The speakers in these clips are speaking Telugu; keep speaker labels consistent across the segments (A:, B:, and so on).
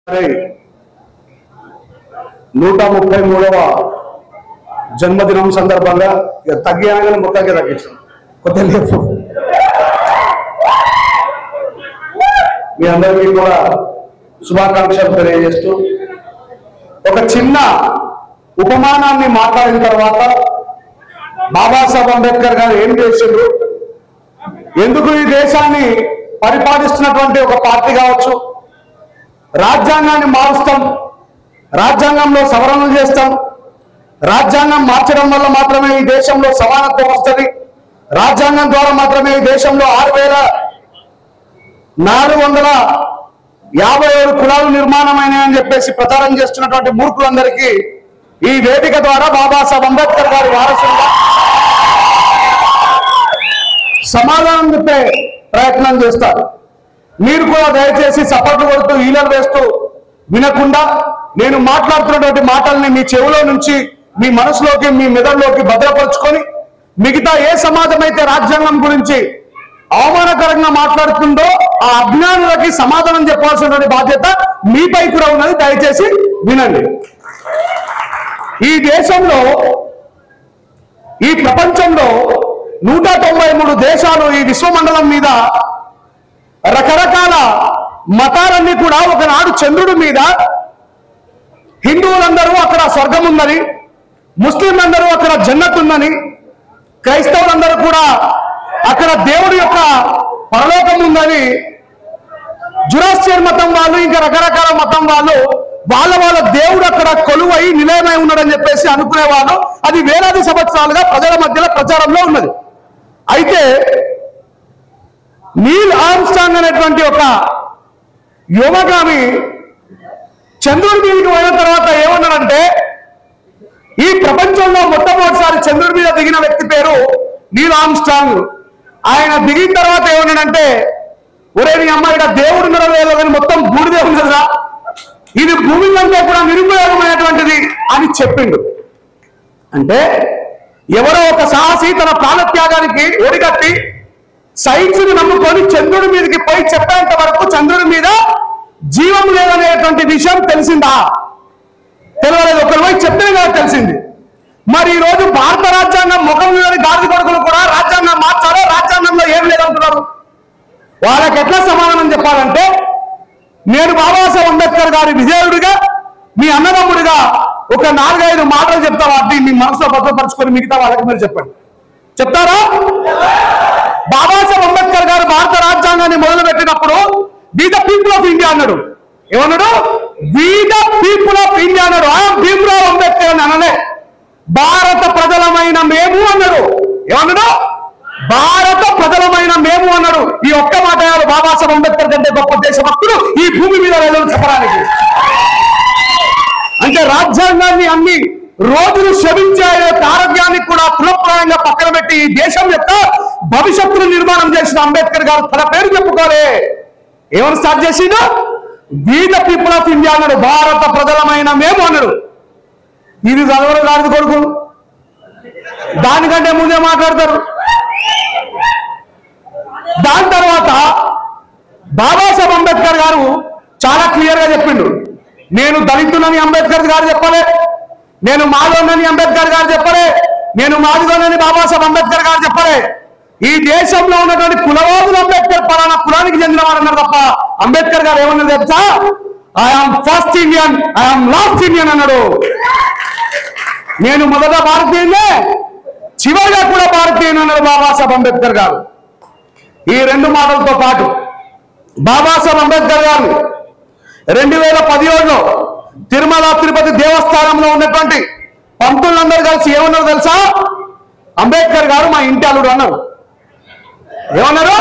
A: 133వ జన్మదినం సందర్భంగా తగ్గినగానే మొత్తానికి తగ్గించాం కొద్దిగా మీ అందరికీ కూడా శుభాకాంక్షలు తెలియజేస్తూ ఒక చిన్న ఉపమానాన్ని మాట్లాడిన తర్వాత బాబాసాహెబ్ అంబేద్కర్ గారు ఏం చేశారు, ఎందుకు ఈ దేశాన్ని పరిపాలిస్తున్నటువంటి ఒక పార్టీ కావచ్చు, రాజ్యాంగాన్ని మారుస్తాం, రాజ్యాంగంలో సవరణలు చేస్తాం, రాజ్యాంగం మార్చడం వల్ల మాత్రమే ఈ దేశంలో సమానత్వం వస్తుంది, రాజ్యాంగం ద్వారా మాత్రమే ఈ దేశంలో 6457 కులాలు నిర్మాణమైనాయని చెప్పేసి ప్రచారం చేస్తున్నటువంటి మూర్ఖులందరికీ ఈ వేదిక ద్వారా బాబాసాహెబ్ అంబేద్కర్ గారి వారసులుగా సమాధానం చెప్పే ప్రయత్నం చేస్తారు. మీరు కూడా దయచేసి సపోర్ట్ కొడుతూ ఈలలు వేస్తూ వినకుండా నేను మాట్లాడుతున్నటువంటి మాటల్ని మీ చెవిలో నుంచి మీ మనసులోకి మీ మెదడులోకి భద్రపరుచుకొని మిగతా ఏ సమాజం అయితే రాజ్యాంగం గురించి అవమానకరంగా మాట్లాడుతుందో ఆ అజ్ఞానులకి సమాధానం చెప్పాల్సినటువంటి బాధ్యత మీపై కూడా ఉన్నది. దయచేసి వినండి. ఈ దేశంలో ఈ ప్రపంచంలో 193 దేశాలు ఈ విశ్వమండలం మీద రకరకాల మతాలన్నీ కూడా ఒకనాడు చంద్రుడి మీద హిందువులందరూ అక్కడ స్వర్గం ఉందని, ముస్లింలందరూ అక్కడ జన్నత్ ఉందని, క్రైస్తవులందరూ కూడా అక్కడ దేవుడి యొక్క పరలోకం ఉందని, జురాస్ట్రియన్ మతం వాళ్ళు ఇంకా రకరకాల మతం వాళ్ళు వాళ్ళ దేవుడు అక్కడ కొలువై నిలయమై ఉన్నాడని చెప్పేసి అనుకునేవాళ్ళు. అది వేలాది సంవత్సరాలుగా ప్రజల మధ్యలో ప్రచారంలో ఉన్నది. అయితే నీల్ ఆర్మ్స్ట్రాంగ్ అనేటువంటి ఒక యువగామి చంద్రుడి మీదకి పోయిన తర్వాత ఏమన్నాడంటే, ఈ ప్రపంచంలో మొట్టమొదటిసారి చంద్రుడి మీద దిగిన వ్యక్తి పేరు నీల్ ఆర్మ్స్ట్రాంగ్. ఆయన దిగిన తర్వాత ఏమన్నాడంటే, ఒరే నీ అమ్మాయి దేవుడు ఉండడం లేదు కానీ మొత్తం బూడిదే ఉన్నదిరా, ఇది భూమి కంటే కూడా నిరుపయోగమైనటువంటిది అని చెప్పిండు. అంటే ఎవరో ఒక సాహసి తన ప్రాణత్యాగానికి ఒడిగట్టి సైన్స్ ని నమ్ముకొని చంద్రుడి మీదకి పోయి చెప్పేంత వరకు చంద్రుడి మీద జీవం లేదనేటువంటి విషయం తెలిసిందా? తెలియలేదు. ఒకరు పోయి చెప్పిన కదా తెలిసింది. మరి ఈ రోజు భారత రాజ్యాంగం ముఖం లేని గాడి కొడుకులు కూడా రాజ్యాంగం మార్చాలో రాజ్యాంగంలో ఏం లేదంటున్నారు. వాళ్ళకి ఎట్లా సమాధానం చెప్పాలంటే, నేను బాబాసాహెబ్ అంబేద్కర్ గారి విజయుడిగా మీ అన్నదమ్ముడిగా ఒక 4-5 మాటలు చెప్తా, వాటిని మీ మనసులో భద్రపరుచుకొని మిగతా వాళ్ళకి మీరు చెప్పండి. చెప్తారా? బాబాసాహెబ్ అంబేద్కర్ గారు భారత రాజ్యాంగాన్ని మొదలుపెట్టినప్పుడు we the people of India అన్నాడు. ఏమన్నాడు? We the people of India అన్నాడు. భీమ్రావ్ అంబేద్కర్ అని అనలే, భారత ప్రజలమైన మేము అన్నాడు. ఏమన్నాడు? భారత ప్రజలమైన మేము అన్నాడు. ఈ ఒక్క మాట బాబాసాహెబ్ అంబేద్కర్ కంటే గొప్ప దేశభక్తుడు ఈ భూమి మీద లేదని చెప్పడానికి. అంటే రాజ్యాంగాన్ని అన్ని రోజులు శ్రమించే ఆరోగ్యాన్ని కూడా తృణప్రాయంగా పక్కన పెట్టి ఈ దేశం యొక్క భవిష్యత్తును నిర్మాణం చేసిన అంబేద్కర్ గారు తన పేరు చెప్పుకోలే. ఏమని స్టార్ట్ చేసిండు? We the people of India అన్నాడు. భారత ప్రజలమైన మేము అన్నాడు. ఇది చదవడం కాదు కొడుకు, దానికంటే ముందే మాట్లాడతారు. దాని తర్వాత బాబాసాహెబ్ అంబేద్కర్ గారు చాలా క్లియర్ గా చెప్పిండు, నేను దళితులని అంబేద్కర్ గారు చెప్పలే, నేను మాలోనని అంబేద్కర్ గారు చెప్పలే, నేను మాదిగోనని బాబాసాహెబ్ అంబేద్కర్ గారు చెప్పలే. ఈ దేశంలో ఉన్నటువంటి కులవాదులు అంబేద్కర్ పలానా కులానికి చెందిన వాడు అన్నారు తప్ప అంబేద్కర్ గారు ఏమన్నారు తెలుసా? I am first Indian, I am last Indian అన్నాడు. నేను మొదట భారతీయునే, చివరిగా కూడా భారతీయుని అన్నాడు బాబాసాహెబ్ అంబేద్కర్ గారు. ఈ 2 మాటలతో పాటు బాబాసాహెబ్ అంబేద్కర్ గారు 2017లో తిరుమల తిరుపతి దేవస్థానంలో ఉన్నటువంటి పంతులందరూ కలిసి ఏమన్నారు తెలుసా? అంబేద్కర్ గారు మా ఇంటి అల్లుడు అన్నారు. ఏమన్నారు?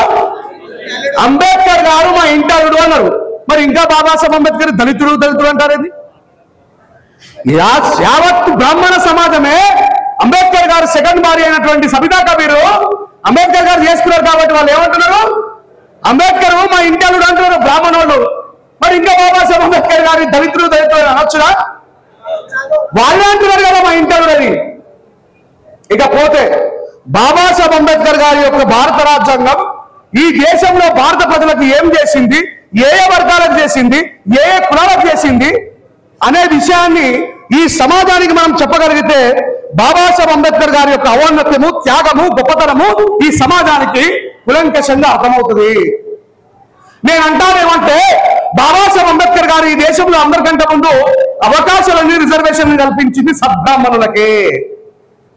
A: అంబేద్కర్ గారు మా ఇంటి అల్లుడు అన్నారు. మరి ఇంకా బాబాసాహెబ్ అంబేద్కర్ దళితుడు అంటారేది? యావత్ బ్రాహ్మణ సమాజమే అంబేద్కర్ గారు సెకండ్ భార్య అయినటువంటి సబితా కబీరు అంబేద్కర్ గారు చేసుకున్నారు కాబట్టి వాళ్ళు ఏమంటున్నారు? అంబేద్కర్ మా ఇంటి అల్లుడు అంటున్నారు బ్రాహ్మణులు. మరి ఇంకా బాబాసాహెబ్ అంబేద్కర్ గారి దళితుడు అనొచ్చురా? వాళ్ళే అంటున్నారు కదా మా ఇంటి అల్లుడు అని. ఇకపోతే బాబాసాహెబ్ అంబేద్కర్ గారి యొక్క భారత రాజ్యాంగం ఈ దేశంలో భారత ప్రజలకు ఏం చేసింది, ఏ ఏ వర్గాలకు చేసింది, ఏ ఏ కులాలకు చేసింది అనే విషయాన్ని ఈ సమాజానికి మనం చెప్పగలిగితే బాబాసాహెబ్ అంబేద్కర్ గారి యొక్క ఔన్నత్యము, త్యాగము, గొప్పతనము ఈ సమాజానికి కులంకషంగా అర్థమవుతుంది. నేను అంటానేమంటే బాబాసాహెబ్ అంబేద్కర్ గారు ఈ దేశంలో అందరికంటే ముందు అవకాశాలని, రిజర్వేషన్ కల్పించింది సద్బ్రాహ్మణులకే.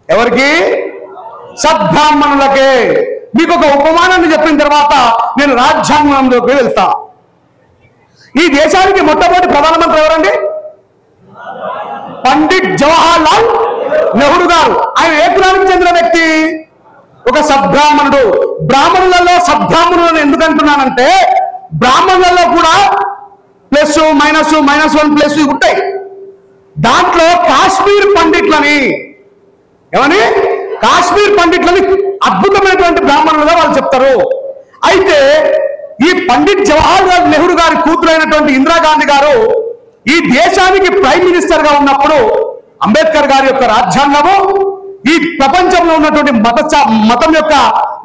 A: ఎవరికి? సద్బ్రాహ్మణులకే. మీకు ఒక ఉపమానాన్ని చెప్పిన తర్వాత నేను రాజ్యాంగంలోకి వెళ్తా. ఈ దేశానికి మొట్టమొదటి ప్రధానమంత్రి ఎవరండి? పండిట్ జవహర్ లాల్ నెహ్రూ గారు. ఆయన ఏ కులానికి చెందిన వ్యక్తి? ఒక సద్బ్రాహ్మణుడు. బ్రాహ్మణులలో సద్బ్రాహ్మణులను ఎందుకు అంటున్నానంటే బ్రాహ్మణులలో కూడా ప్లస్ మైనస్ -1 ఉంటాయి. దాంట్లో కాశ్మీర్ పండిట్లని, ఏమని? కాశ్మీర్ పండిట్లని అద్భుతమైనటువంటి బ్రాహ్మణులుగా వాళ్ళు చెప్తారు. అయితే ఈ పండిట్ జవహర్ లాల్ నెహ్రూ గారి కూతురైనటువంటి ఇందిరాగాంధీ గారు ఈ దేశానికి ప్రైమ్ మినిస్టర్ గా ఉన్నప్పుడు అంబేద్కర్ గారి యొక్క రాజ్యాంగము ఈ ప్రపంచంలో ఉన్నటువంటి మతం యొక్క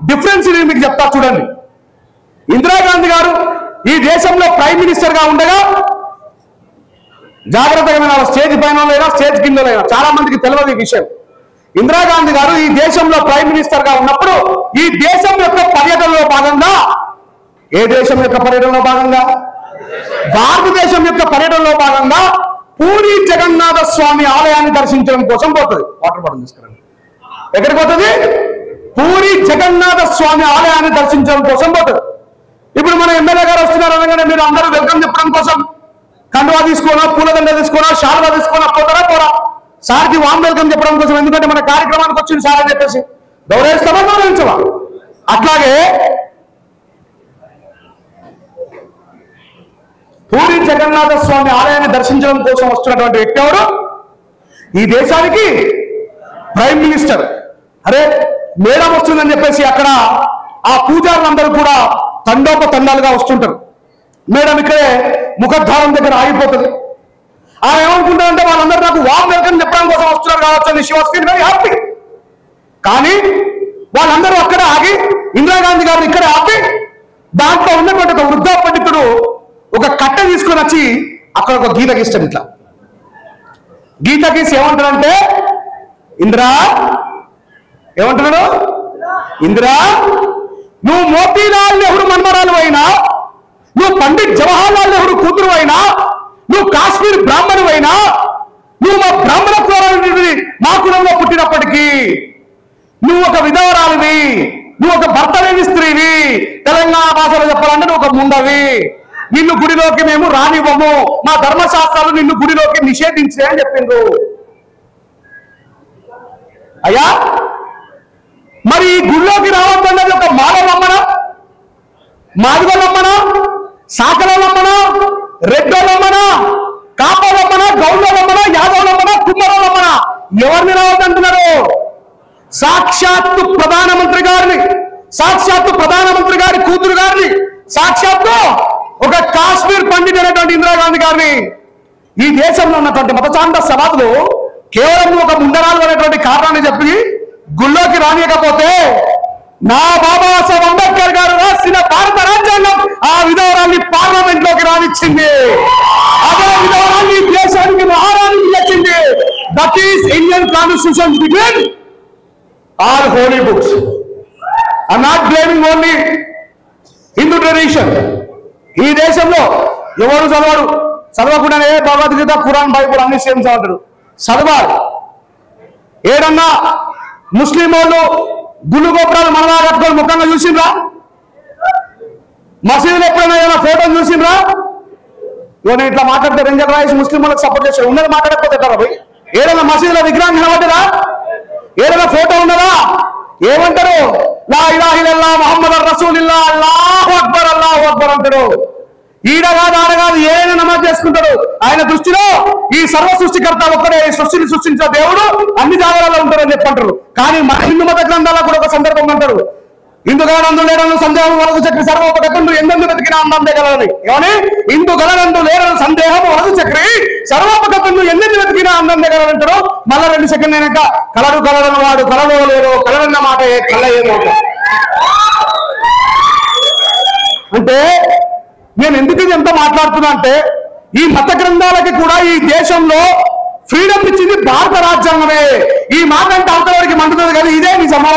A: డిఫరెన్స్ మీకు చెప్తా చూడండి. ఇందిరాగాంధీ గారు ఈ దేశంలో ప్రైమ్ మినిస్టర్ గా ఉండగా, జాగ్రత్తగా స్టేజ్ పైన లేదా స్టేజ్ కింద లేదా చాలా మందికి తెలియదు ఈ విషయం. ఇందిరాగాంధీ గారు ఈ దేశంలో ప్రైమ్ మినిస్టర్ గా ఉన్నప్పుడు ఈ దేశం యొక్క పర్యటనలో భాగంగా, ఏ దేశం యొక్క పర్యటనలో భాగంగా? భారతదేశం యొక్క పర్యటనలో భాగంగా పూరి జగన్నాథ స్వామి ఆలయాన్ని దర్శించడం కోసం పోతుంది. వాటర్ బాటిల్ తీసుకురండి. ఎక్కడికి పోతుంది? పూరి జగన్నాథ స్వామి ఆలయాన్ని దర్శించడం కోసం పోతుంది. ఇప్పుడు మన ఎమ్మెల్యే గారు వస్తున్నారు అనగానే మీరు అందరూ వెల్కమ్ చెప్పడం కోసం కండువా తీసుకోనా, పూలదండ తీసుకోనా, శాలువా తీసుకోనా పోతారా? పోరా. సార్కి వామ్ వెల్కమ్ చెప్పడం కోసం, ఎందుకంటే మన కార్యక్రమానికి వచ్చింది సార్ అని చెప్పేసి గౌరవిస్తామా, గౌరవించవా? అట్లాగే పూరి జగన్నాథ స్వామి ఆలయాన్ని దర్శించడం కోసం వస్తున్నటువంటి వ్యక్తి ఎవరు? ఈ దేశానికి ప్రైమ్ మినిస్టర్. అరే మేడం వస్తుందని చెప్పేసి అక్కడ ఆ పూజారులందరూ కూడా తండోపతండాలుగా వస్తుంటారు. మేడం ఇక్కడే ముఖద్వారం దగ్గర ఆగిపోతుంది. ఆయన ఏమనుకుంటారంటే వాళ్ళందరూ నాకు వామ్ వెల్కమ్ చెప్పడం కోసం వస్తున్నారు కావచ్చు, she was feel very happy. కానీ వాళ్ళందరూ అక్కడ ఆగి ఇందిరాగాంధీ గారిని ఇక్కడ ఆపి దాంట్లో ఉన్నటువంటి ఒక వృద్ధ పండితుడు ఒక కట్టె తీసుకొని వచ్చి అక్కడ ఒక గీత గీస్తాడు. ఇట్లా గీత గీసి ఏమంటాడంటే, ఇందిరా, ఏమంటున్నాడు? ఇందిరా, నువ్వు మోతీలాల్ నెహ్రూ మన్మరాలు అయినా, నువ్వు పండిట్ జవహర్ లాల్ నెహ్రూ కూతురు అయినా, నువ్వు కాశ్మీర్ బ్రాహ్మణు అయినా, నువ్వు మా బ్రాహ్మణ కులానికి మా కులంలో పుట్టినప్పటికీ నువ్వు ఒక విధవరాలివి, నువ్వు ఒక భర్త లేని స్త్రీవి. తెలంగాణ భాషలో చెప్పాలంటే నువ్వు ఒక ముండవి. నిన్ను గుడిలోకి మేము రానివ్వము, మా ధర్మశాస్త్రాలు నిన్ను గుడిలోకి నిషేధించే అని చెప్పిండ్రు. అయ్యా, మరి ఈ గుడిలోకి రావద్దన్నది ఒక మాలవమ్మనా, మాదిగోళ్ళమ్మనా, సాకలమ్మనా, రెడ్డోళ్ళమ్మనా, కాపోలమ్మనా, గౌళ్ళమ్మనా, యాదవులమ్మనా, కుమ్మరోళ్ళమ్మనా? ఎవరిని రావద్దంటున్నారు? సాక్షాత్తు ప్రధానమంత్రి గారిని, సాక్షాత్తు ప్రధానమంత్రి గారి కూతురు గారిని, సాక్షాత్తు ఒక కాశ్మీర్ పండిట్ అయినటువంటి ఇందిరాగాంధీ గారిని ఈ దేశంలో ఉన్నటువంటి మతచాండ సమాధులు కేవలం ఒక ముందరాలు అనేటువంటి కారణాన్ని చెప్పి గుళ్ళోకి రానియకపోతే నా బాబాసాహెబ్ అంబేద్కర్ గారు రాసిన భారత రాజ్యాంగం ఆ విధవరాన్ని పార్లమెంట్ లోకి రానిచ్చింది. అదే విధవరాన్ని దేశానికి మహారాణికి ఇచ్చింది. That is Indian constitution between all holy books. I'm not blaming only Hindu tradition. ఈ దేశంలో ఎవరు చదవకుండానే భగవద్గీత, ఖురాన్, బైబుల్ అన్ని సేమ్ చదువుతాడు. చదవాలి. ఏడన్నా ముస్లిం వాళ్ళు గుళ్ళు గోపురాలు మనలా కట్టుకొని ముఖంగా చూసిండ్రా? మసీదులు ఎప్పుడైనా ఏదైనా ఫోటో చూసిండ్రా? నేను ఇట్లా మాట్లాడితే రంజన్ రాయేసి ముస్లిం వాళ్ళకి సపోర్ట్ చేశారు. ఉన్నది మాట్లాడకపోతే ఎట్లా పోయి? ఏదైనా మసీదులో విగ్రహం కనబడ్డదా? ఏదైనా ఫోటో ఉన్నదా? ఏమంటారు? లా ఇలాహ ఇల్లల్లాహ్ ముహమ్మదర్ రసూలుల్లాహ్, అల్లాహు అక్బర్, అల్లాహు అక్బర్ అంటాడు. ఈడ కాదు ఆడ కాదు ఏదైనా నమాజ్ చేసుకుంటాడు. ఆయన దృష్టిలో ఈ సర్వ సృష్టికర్త ఒక్కడే, సృష్టిని సృష్టించిన దేవుడు అన్ని జాగాలలో ఉంటారని చెప్పంటారు. కానీ మన హిందూ మత గ్రంథాల్లో కూడా ఒక సందర్భం అంటాడు, ఇందుగలనందు లేడను సందేహం వలదు చక్రి సర్వోపగతండు ఎందెందు వెతికినా అందందే గలని. ఏమని? ఇందుగలనందు లేడను సందేహం వలదు చక్రి సర్వోపగతండు ఎందెందు వెతికినా అందందే గలంటారు. మళ్ళా 2 సెకండ్లు అయినాక కలడు కలడని వాడు కలలో లేడు, కలడన్న మాట కళ్ళ ఏమో. అంటే నేను ఎందుకు ఇది ఎంత మాట్లాడుతున్నా అంటే ఈ మత గ్రంథాలకి కూడా ఈ దేశంలో ఫ్రీడమ్ ఇచ్చింది భారత రాజ్యాంగమే. ఈ మాట అంటే అవతలవాడికి మండుతుంది కదా, ఇదే నిజమో.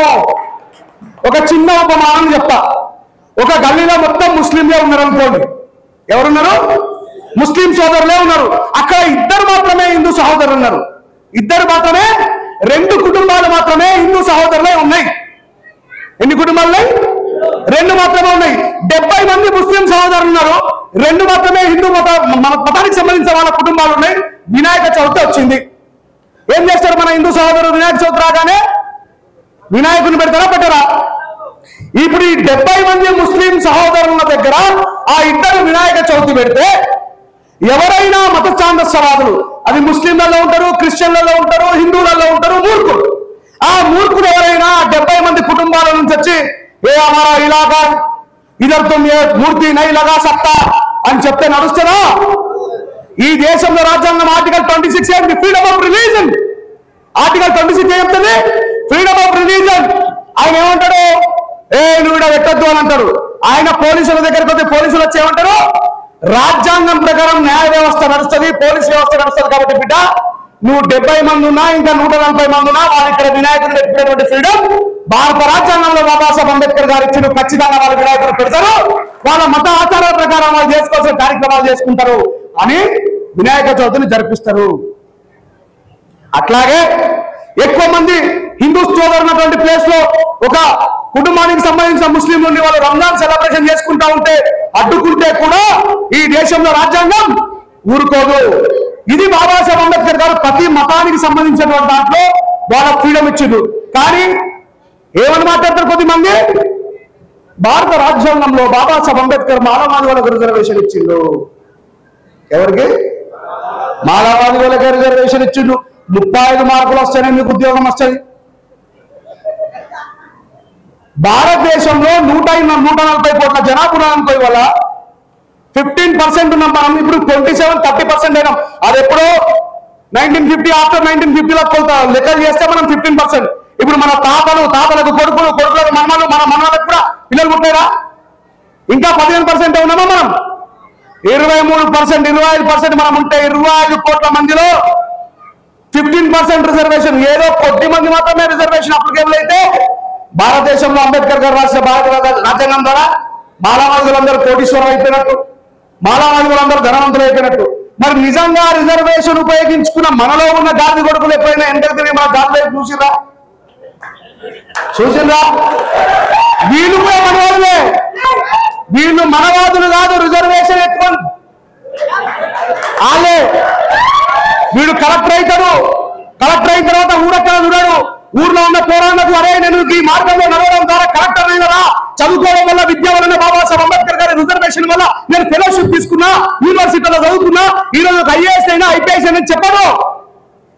A: ఒక చిన్న ఉపమానం చెప్తా. ఒక గల్లీలో మొత్తం ముస్లింలే ఉన్నారు అనుకోండి. ఎవరున్నారు? ముస్లిం సోదరులే ఉన్నారు. అక్కడ ఇద్దరు మాత్రమే హిందూ సహోదరులు ఉన్నారు. ఇద్దరు మాత్రమే, 2 కుటుంబాలు మాత్రమే హిందూ సహోదరులే ఉన్నాయి. ఎన్ని కుటుంబాలు? 2 మాత్రమే ఉన్నాయి. 70 మంది ముస్లిం సహోదరులు ఉన్నారు, 2 మాత్రమే హిందూ మతానికి సంబంధించిన వాళ్ళ కుటుంబాలు ఉన్నాయి. వినాయక చవితి వచ్చింది. ఏం చేస్తారు మన హిందూ సహోదరులు? వినాయక చవితి రాగానే వినాయకుని పెడతారా పెట్టరా? ఇప్పుడు ఈ 70 మంది ముస్లిం సహోదరుల దగ్గర ఆ ఇద్దరు వినాయక చవితి పెడితే ఎవరైనా మత ఛాందస్యవాదులు, అది ముస్లింలలో ఉంటారు, క్రిస్టియన్లలో ఉంటారు, హిందువులలో ఉంటారు, మూర్ఖులు. ఆ మూర్ఖులు ఎవరైనా 70 మంది కుటుంబాల నుంచి వచ్చి ఏ హమారా ఇలాగా ఇధర్ తుమ్ ఏ మూర్తి నై లగా సక్తా అని చెప్తే నడుస్తుందా? ఈ దేశంలో రాజ్యాంగం ఆర్టికల్ 26 ఏంటి? Freedom of religion. ఆర్టికల్ 26 ఏం చెప్తుంది? Freedom of religion. ఆయన ఏమంటాడు? నువ్వు ఇక్కడ పెట్టద్దు అని అంటాడు. ఆయన పోలీసుల దగ్గరికి వస్తే పోలీసులు వచ్చి ఏమంటారు? రాజ్యాంగం ప్రకారం న్యాయ వ్యవస్థ నడుస్తుంది, పోలీస్ వ్యవస్థ నడుస్తుంది కాబట్టి బిడ్డ నువ్వు 70 మంది ఉన్నా ఇంకా 140 మంది ఉన్నా వాళ్ళు ఇక్కడ వినాయకుడు పెట్టినటువంటి ఫ్రీడమ్ భారత రాజ్యాంగంలో బాబాసాహెబ్ అంబేద్కర్ గారు ఇచ్చిన, ఖచ్చితంగా వాళ్ళు వినాయకుడు పెడతారు, వాళ్ళ మత ఆచారాల ప్రకారం వాళ్ళు చేసుకోవాల్సిన కార్యక్రమాలు చేసుకుంటారు అని వినాయక చవితిని జరిపిస్తారు. అట్లాగే ఎక్కువ మంది హిందూ సోదరున్నటువంటి ప్లేస్ లో ఒక కుటుంబానికి సంబంధించిన ముస్లింలు ఉండి వాళ్ళు రంజాన్ సెలబ్రేషన్ చేసుకుంటా ఉంటే అడ్డుకుంటే కూడా ఈ దేశంలో రాజ్యాంగం ఊరుకోదు. ఇది బాబాసాహెబ్ అంబేద్కర్ గారు ప్రతి మతానికి సంబంధించినటువంటి దాంట్లో వాళ్ళ ఫ్రీడమ్ ఇచ్చిండు. కానీ ఏమని మాట్లాడతారు కొద్దిమంది? భారత రాజ్యాంగంలో బాబాసాహెబ్ అంబేద్కర్ మానవాది వాళ్ళకి రిజర్వేషన్ ఇచ్చిండు. ఎవరికి? మానవాది వాళ్ళకి రిజర్వేషన్ ఇచ్చిండు. 35 మార్కులు వస్తేనే మీకు ఉద్యోగం వస్తుంది. భారతదేశంలో 140 కోట్ల జనాభా అనుకో, వల్ల 15% ఉన్నాం మనం. ఇప్పుడు 27-30% అయినాం. అది ఎప్పుడో 1950 ఆఫ్టర్ 1950లో లెక్కలు చేస్తే మనం 15%. ఇప్పుడు మన తాతలకు కొడుకులు, కొడుకులకు మనమలు, మన మనలకు కూడా పిల్లలు పుట్టారా? ఇంకా 15% ఉన్నామా మనం? 23%, 25% మనం ఉంటే 25 కోట్ల మందిలో 15% రిజర్వేషన్. ఏదో కొద్ది మంది మాత్రమే రిజర్వేషన్ అప్లికేబుల్ అయితే భారతదేశంలో అంబేద్కర్ గారు రాసిన భారత రాజ్యాంగం ద్వారా మాలావాదులందరూ కోటీశ్వరం అయిపోయినట్టు, మాలావాదులందరూ ధనవంతులు అయిపోయినట్టు. మరి నిజంగా రిజర్వేషన్ ఉపయోగించుకున్న మనలో ఉన్న గాంధీ కొడుకులు ఎప్పుడైనా ఎంతకు మన గాంధీ చూసిందా? వీళ్ళు కూడా మనవాదులే. వీళ్ళు మనవాదులు కాదు, రిజర్వేషన్ ఎక్కువ వాళ్ళే. వీడు కలెక్టర్ అవుతాడు, కలెక్టర్ అయిన తర్వాత ఊరక్కడ చూడాడు, ఊర్లో ఉన్న పోరాళ్ళకు అరే నేను ఈ మార్గంలో నడవడం ద్వారా కలెక్టర్ అయినరా, చదువుకోవడం వల్ల, విద్య వలన బాబాసాహెబ్ అంబేద్కర్ గారి రిజర్వేషన్ వల్ల నేను ఫెలోషిప్ తీసుకున్నా, యూనివర్సిటీలో చదువుకున్నా, ఈ రోజు ఐఏఎస్ అయినా ఐపీఎస్ అయినా చెప్పాడు.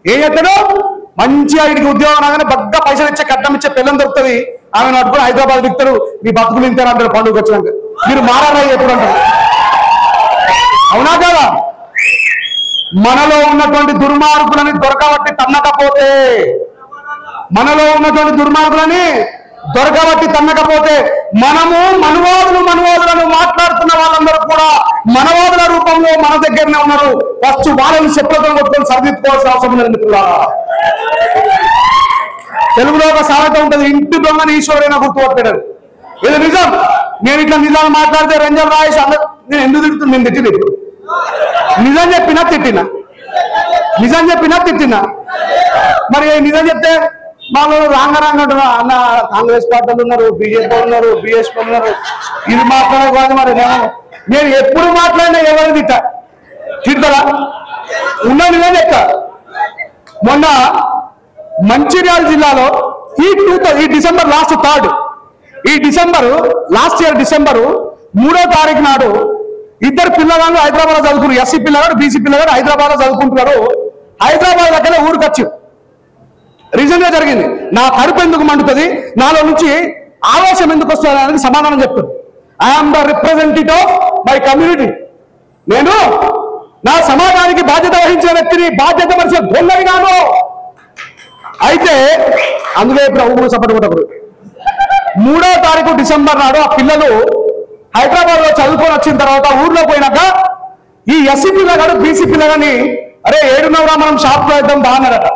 A: ఏం చెప్తాడు? మంచిగా వీడికి ఉద్యోగం రాగానే బగ్గా పైసలు ఇచ్చే, కట్నం ఇచ్చే పిల్లలు దొరుకుతుంది. ఆమె నడుపుకొని హైదరాబాద్ దిగుతారు, మీ బతుకులు ఇంతేనంటారు పండుగ వచ్చినాక. మీరు మారారా ఎప్పుడు అంటారు? అవునా కదా? మనలో ఉన్నటువంటి దుర్మార్గులని దొరకబట్టి తన్నకపోతే, మనలో ఉన్నటువంటి దుర్మార్గులని దొరకబట్టి తన్నకపోతే మనము మనువాదులను మాట్లాడుతున్న వాళ్ళందరూ కూడా మనవాదుల రూపంలో మన దగ్గరనే ఉన్నారు. ఫస్ట్ వాళ్ళని చెప్పులతో కొట్టుకొని సరిదిద్దుకోవాల్సిన అవసరం లేదు మిత్రులారా. తెలుగులో ఒక సామెత ఉంటుంది, ఇంటి దొంగని ఈశ్వరైనా గుర్తుపట్టాడు. ఇది నిజం. నేను ఇట్లా నిజాలు మాట్లాడితే రంజన్ రాయేష్ అందరూ నేను ఎందుకు తిడుతుంది? నేను తిట్టిన ఇప్పుడు నిజం చెప్పినా తిట్టినా, నిజం చెప్పినా తిట్టినా. మరి నిజం చెప్తే వాళ్ళు రాంగరాంగ అంటున్నా, అన్న కాంగ్రెస్ పార్టీలు ఉన్నారు, బీజేపీ ఉన్నారు, బీఎస్పీ ఉన్నారు, ఇది మాట్లాడకూడదు. మరి నేను ఎప్పుడు మాట్లాడినా ఎవరు తిట్టరా? ఉన్నా నిజం చెప్తా. మొన్న మంచిర్యాల జిల్లాలో ఈ డిసెంబర్ లాస్ట్ 3rd, ఈ లాస్ట్ ఇయర్ డిసెంబరు 3వ తారీఖు నాడు ఇద్దరు పిల్లగాళ్ళు హైదరాబాద్ లో చదువుకున్నారు. ఎస్సీ పిల్లగాడు, బీసీ పిల్లగాడు హైదరాబాద్ లో చదువుకుంటున్నాడు. హైదరాబాద్ దగ్గర ఊరికి వచ్చి రీజన్ గా జరిగింది. నా కడుపు ఎందుకు మండుతుంది, నాలో నుంచి ఆవేశం ఎందుకు వస్తుంది అనేది సమాధానం చెప్తుంది. I'm the representative of my community. నేను నా సమాజానికి బాధ్యత వహించిన వ్యక్తిని, బాధ్యత మనిషి దొంగలిగాను. అయితే అందులో ఇప్పుడు సపోర్ట్ 3వ తారీఖు డిసెంబర్ నాడు ఆ పిల్లలు హైదరాబాద్ లో చదువుకొని వచ్చిన తర్వాత ఊర్లో పోయినాక ఈ ఎస్సీ పిల్లగాడు బీసీ పిల్లగాని అరే 7:30 మనం షాప్ లో వేద్దాం బాగున్నారట.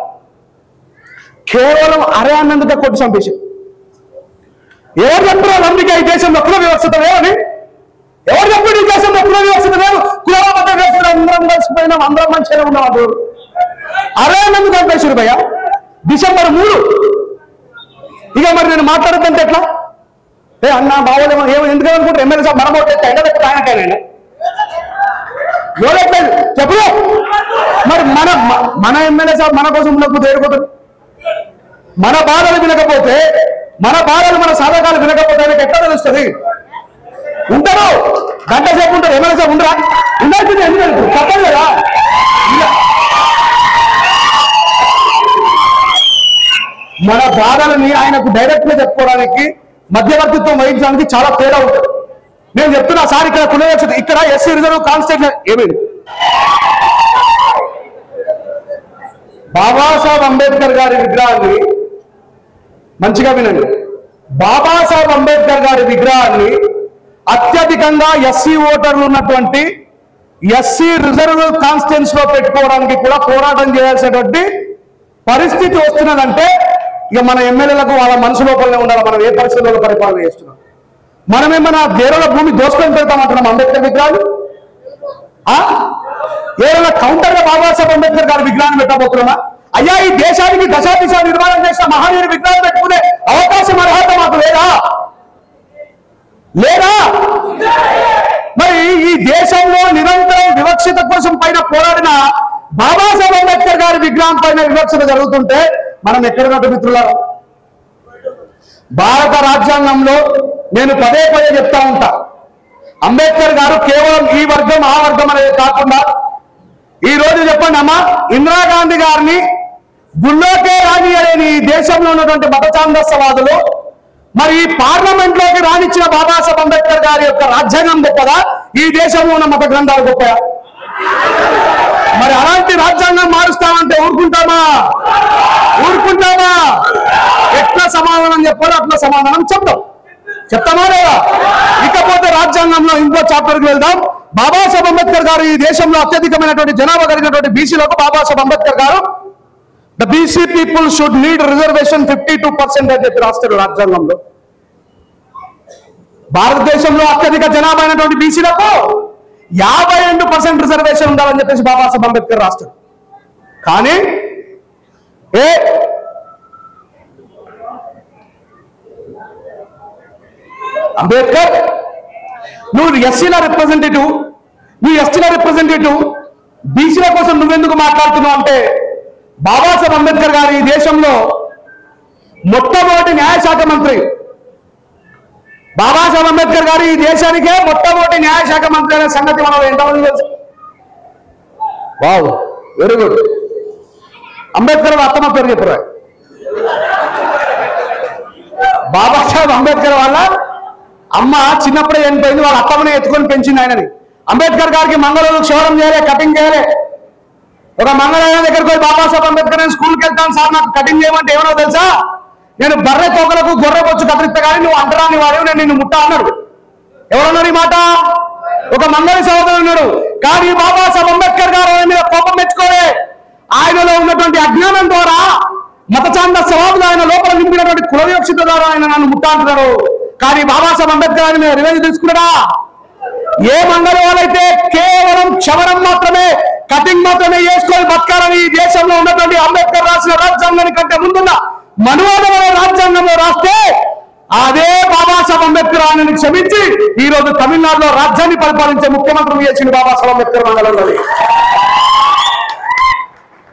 A: కేవలం అరే అన్నందుకే కొట్టి చంపేసి. ఎవరు చెప్పారు అందుకే ఈ దేశంలో కుల వ్యవస్థ లేవని? ఎవరు చెప్పారు ఈ దేశంలో కుల వ్యవస్థ లేదు? కులమత వ్యవస్థ అందరం కలిసిపోయినాం, అందరం మంచిగా ఉన్నాం. అరే అన్నందుకు చంపేసారు భయ్య. December 3. ఇక మరి నేను మాట్లాడద్దంటే ఎట్లా? ఏ అన్న బావోలేమో ఏమో ఎందుకు అనుకుంటారు? ఎమ్మెల్యే సార్ మనం ఎండ పెట్టి ఆయనకైనా ఎవరైతే చెప్పు. మరి మన ఎమ్మెల్యే సార్ మన కోసం ఉన్నప్పుడు ఏడుకోతారు. మన బాధలు వినకపోతే, మన బాధలు మన సాధకాలు వినకపోతే ఆయనకి ఎట్లా తెలుస్తుంది? ఉంటారు, గంట సేపు ఉంటారు. ఎమ్మెల్యే సార్ ఉండరా? ఉండాల్సింది ఎందుకు తప్పదు కదా. మన బాధలని ఆయనకు డైరెక్ట్ గా చెప్పుకోవడానికి, మధ్యవర్తిత్వం వహించడానికి చాలా తేడా ఉంటుంది. నేను చెప్తున్నా సార్, ఇక్కడ కులవచ్చింది, ఇక్కడ ఎస్సీ రిజర్వ్ కాన్స్టిట్యూషన్ ఏమైంది? బాబాసాహెబ్ అంబేద్కర్ గారి విగ్రహాన్ని మంచిగా వినండి. బాబాసాహెబ్ అంబేద్కర్ గారి విగ్రహాన్ని అత్యధికంగా ఎస్సీ ఓటర్లు ఉన్నటువంటి ఎస్సీ రిజర్వ్ కాన్స్టిట్యూన్స్ లో పెట్టుకోవడానికి కూడా పోరాటం చేయాల్సినటువంటి పరిస్థితి వస్తున్నదంటే ఇక మన ఎమ్మెల్యేలకు వాళ్ళ మనసు లోపలనే ఉండాలి. మనం ఏ పరిస్థితుల్లో పరిపాలన చేస్తున్నాం? మనమేమన్నా దేరుల భూమి దోసుకొని పెడతామంటున్నాం అంబేద్కర్ విగ్రహాలు? ఏదైనా కౌంటర్ గా బాబాసాహెబ్ అంబేద్కర్ గారి విగ్రహాన్ని పెట్టబోతున్నామా? అయ్యా, ఈ దేశానికి దశాదిశ నిర్మాణం చేసిన మహనీయుని విగ్రహం పెట్టుకునే అవకాశం అర్హత మాకు లేదా? మరి ఈ దేశంలో నిరంతరం వివక్షత కోసం పైన పోరాడిన బాబాసాహెబ్ అంబేద్కర్ గారి విగ్రహం పైన వివక్షత జరుగుతుంటే మనం ఎక్కడున్నట్టు మిత్రులారా? భారత రాజ్యాంగంలో నేను పదే చెప్తా ఉంటా, అంబేద్కర్ గారు కేవలం ఈ వర్గం ఆ వర్గం అనేది కాకుండా, ఈ రోజు చెప్పండి అమ్మా, ఇందిరాగాంధీ గారిని గుళ్ళోకే రానియలేని ఈ దేశంలో ఉన్నటువంటి మత ఛాందస్యవాదులు మరి ఈ పార్లమెంట్ లోకి రానిచ్చిన బాబాసాహెబ్ అంబేద్కర్ గారి యొక్క రాజ్యాంగం గొప్పదా? ఈ దేశంలో ఉన్న మత గ్రంథాలు గొప్పయా? మరి అలాంటి రాజ్యాంగం మారుస్తామంటే ఊరుకుంటామా? ఎట్లా సమాధానం చెప్పాలో అట్లా సమాధానం చెప్తామా లేదా? ఇకపోతే రాజ్యాంగంలో ఇంకో చాప్టర్కి వెళ్దాం. బాబాసాహెబ్ అంబేద్కర్ గారు ఈ దేశంలో అత్యధికమైనటువంటి జనాభా కలిగినటువంటి బీసీలకు బాబాసాహెబ్ అంబేద్కర్ గారు the BC people should need reservation 52% అని చెప్పి రాస్తారు రాజ్యాంగంలో. భారతదేశంలో అత్యధిక జనాభా అయినటువంటి బీసీలకు 52% రిజర్వేషన్ ఉండాలని చెప్పేసి బాబాసాహెబ్ అంబేద్కర్ రాస్తారు. కానీ అంబేద్కర్ నువ్వు ఎస్సీల రిప్రజెంటేటివ్, బీసీల కోసం నువ్వెందుకు మాట్లాడుతున్నావు అంటే, బాబాసాహెబ్ అంబేద్కర్ గారు ఈ దేశంలో మొట్టమొదటి న్యాయశాఖ మంత్రి. బాబాసాహెబ్ అంబేద్కర్ గారు ఈ దేశానికే మొట్టమొదటి న్యాయశాఖ మంత్రి అనే సంగతి మనం ఎంతమంది తెలుసు? Wow, very good. అంబేద్కర్ అత్తమ్మ పేరు చెప్పరా? బాబాసాహెబ్ అంబేద్కర్ వాళ్ళ అమ్మ చిన్నప్పుడే చనిపోయింది, వాళ్ళ అత్తమ్మనే ఎత్తుకొని పెంచింది ఆయనని. అంబేద్కర్ గారికి మంగళూరు క్షవరం చేయాలి, కటింగ్ చేయాలి. ఒక మంగళవారం దగ్గరికి పోయి బాబాసాహెబ్ అంబేద్కర్ నేను స్కూల్కి వెళ్తాను సార్, నాకు కటింగ్ చేయమంటే ఏమన్నా తెలుసా? నేను బర్రె తోకలకు గొర్రె బొచ్చు కత్తిరిస్తా కానీ నువ్వు అంటరాని వాడు, నేను నిన్ను ముట్టా అన్నాడు. ఎవరన్నారు ఈ మాట? ఒక మంగళ సహోదరుడు ఉన్నాడు. కానీ బాబాసాహెబ్ అంబేద్కర్ గారు ఆయన మీద కోపం మెచ్చుకోలే. ఆయనలో ఉన్నటువంటి అజ్ఞానం ద్వారా, మత ఛాందస్యవాదులు ఆయన లోపల నింపినటువంటి కుల వివక్షత ద్వారా ఆయన నన్ను ముట్టా అంటున్నారు. కానీ బాబాసాహెబ్ అంబేద్కర్ ఆయన మీద రివెంజ్ తీసుకున్నాడా? ఏ మంగళ వాళ్ళైతే కేవలం క్షవరం మాత్రమే, కటింగ్ మాత్రమే చేసుకొని బతకాలని ఈ దేశంలో ఉన్నటువంటి అంబేద్కర్ రాసిన రాజ్యాంగాన్ని కంటే ముందున్న మనువాదమైన రాజ్యాంగంలో రాస్తే, అదే బాబాసాహెబ్ అంబేద్కర్ ఆయనని క్షమించి ఈ రోజు తమిళనాడులో రాజ్యాన్ని పరిపాలించే ముఖ్యమంత్రి చేసింది బాబాసాహెబ్ అంబేద్కర్ మంగళంలోని.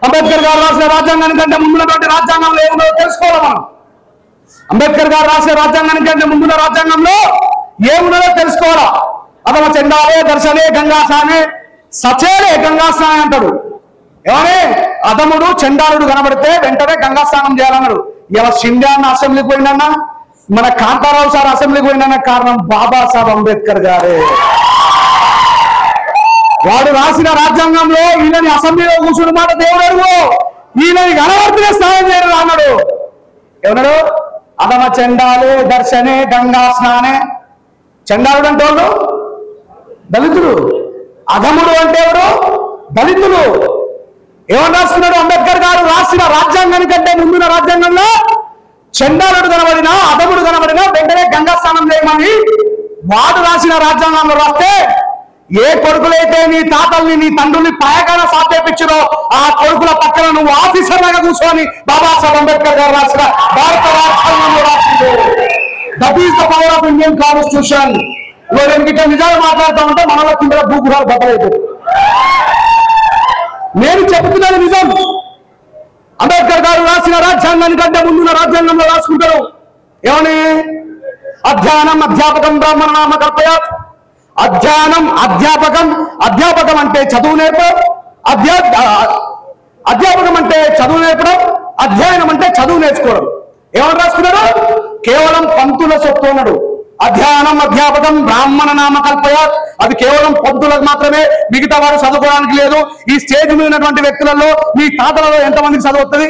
A: అంబేద్కర్ గారు రాసిన రాజ్యాంగాన్ని కంటే ముందున్నటువంటి రాజ్యాంగంలో ఏముందో తెలుసుకోవాలి మనం. అంబేద్కర్ గారు రాసిన రాజ్యాంగానికి కంటే ముందున్న రాజ్యాంగంలో ఏమున్నదో తెలుసుకోవాలా. అదమ చెండాలే దర్శనే గంగాస్నానే సచేలే గంగాస్నానే అంటాడు. ఏమని? అదముడు చెండాలుడు కనబడితే వెంటనే గంగాస్నానం చేయాలన్నాడు. ఇలా షిండే అన్న అసెంబ్లీకి పోయిందన్నా, మన కాంతారావు సార్ అసెంబ్లీకి పోయిందన్న కారణం బాబాసాహెబ్ అంబేద్కర్ గారే. వాడు రాసిన రాజ్యాంగంలో ఈయనని అసెంబ్లీలో కూర్చున్న మాట దేవుడు అడుగు, ఈయనని గణవర్తినే స్నానం చేయరు అన్నాడు. ఏమన్నాడు? అదమ చెండాలే దర్శనే గంగా స్నానే చండాలుడు అంటే వాళ్ళు దళితులు, అధముడు అంటే ఎవరు? దళితులు. ఏమని రాస్తున్నాడు అంబేద్కర్ గారు రాసిన రాజ్యాంగానికంటే ముందున్న రాజ్యాంగంలో చండాలుడు కనబడినా అధముడు కనబడినా వెంటనే గంగా స్నానం చేయమని వాడు రాసిన రాజ్యాంగంలో రాస్తే ఏ కొడుకులైతే నీ తాతల్ని నీ తండ్రుల్ని పాయగాన సాధ్యపించారో ఆ కొడుకుల పక్కన నువ్వు ఆఫీసర్ లాగా కూర్చొని బాబాసాహెబ్ అంబేద్కర్ గారు రాసిన భారత రాజ్యాంగంలో రాసింది. That is the power of Indian constitution. ఇట్లా నిజాలు మాట్లాడుతూ ఉంటే మనలో కింద భూగృహాలు బద్దలైపోయి. నేను చెప్తున్నది నిజం. అంబేద్కర్ గారు రాసిన రాజ్యాంగానికంటే ముందున్న రాజ్యాంగంలో రాసుకుంటారు ఏమని? అధ్యయనం అధ్యాపకం బ్రాహ్మణ నామ కల్పయాత్. అధ్యయనం అధ్యాపకం అంటే చదువు నేర్పడం, అధ్యాపకం అంటే చదువు నేర్పడం, అధ్యయనం అంటే చదువు నేర్చుకోవడం. ఏమని రాసుకున్నాడు? కేవలం పంతుల సొత్తు అన్నాడు. అధ్యయనం అధ్యాపకం బ్రాహ్మణ నామ కల్పయాత్. అది కేవలం పంతులకు మాత్రమే, మిగతా వారు చదువుకోవడానికి లేదు. ఈ స్టేజ్ మీద ఉన్నటువంటి వ్యక్తులలో మీ తాతలలో ఎంతమందికి చదువు వస్తుంది?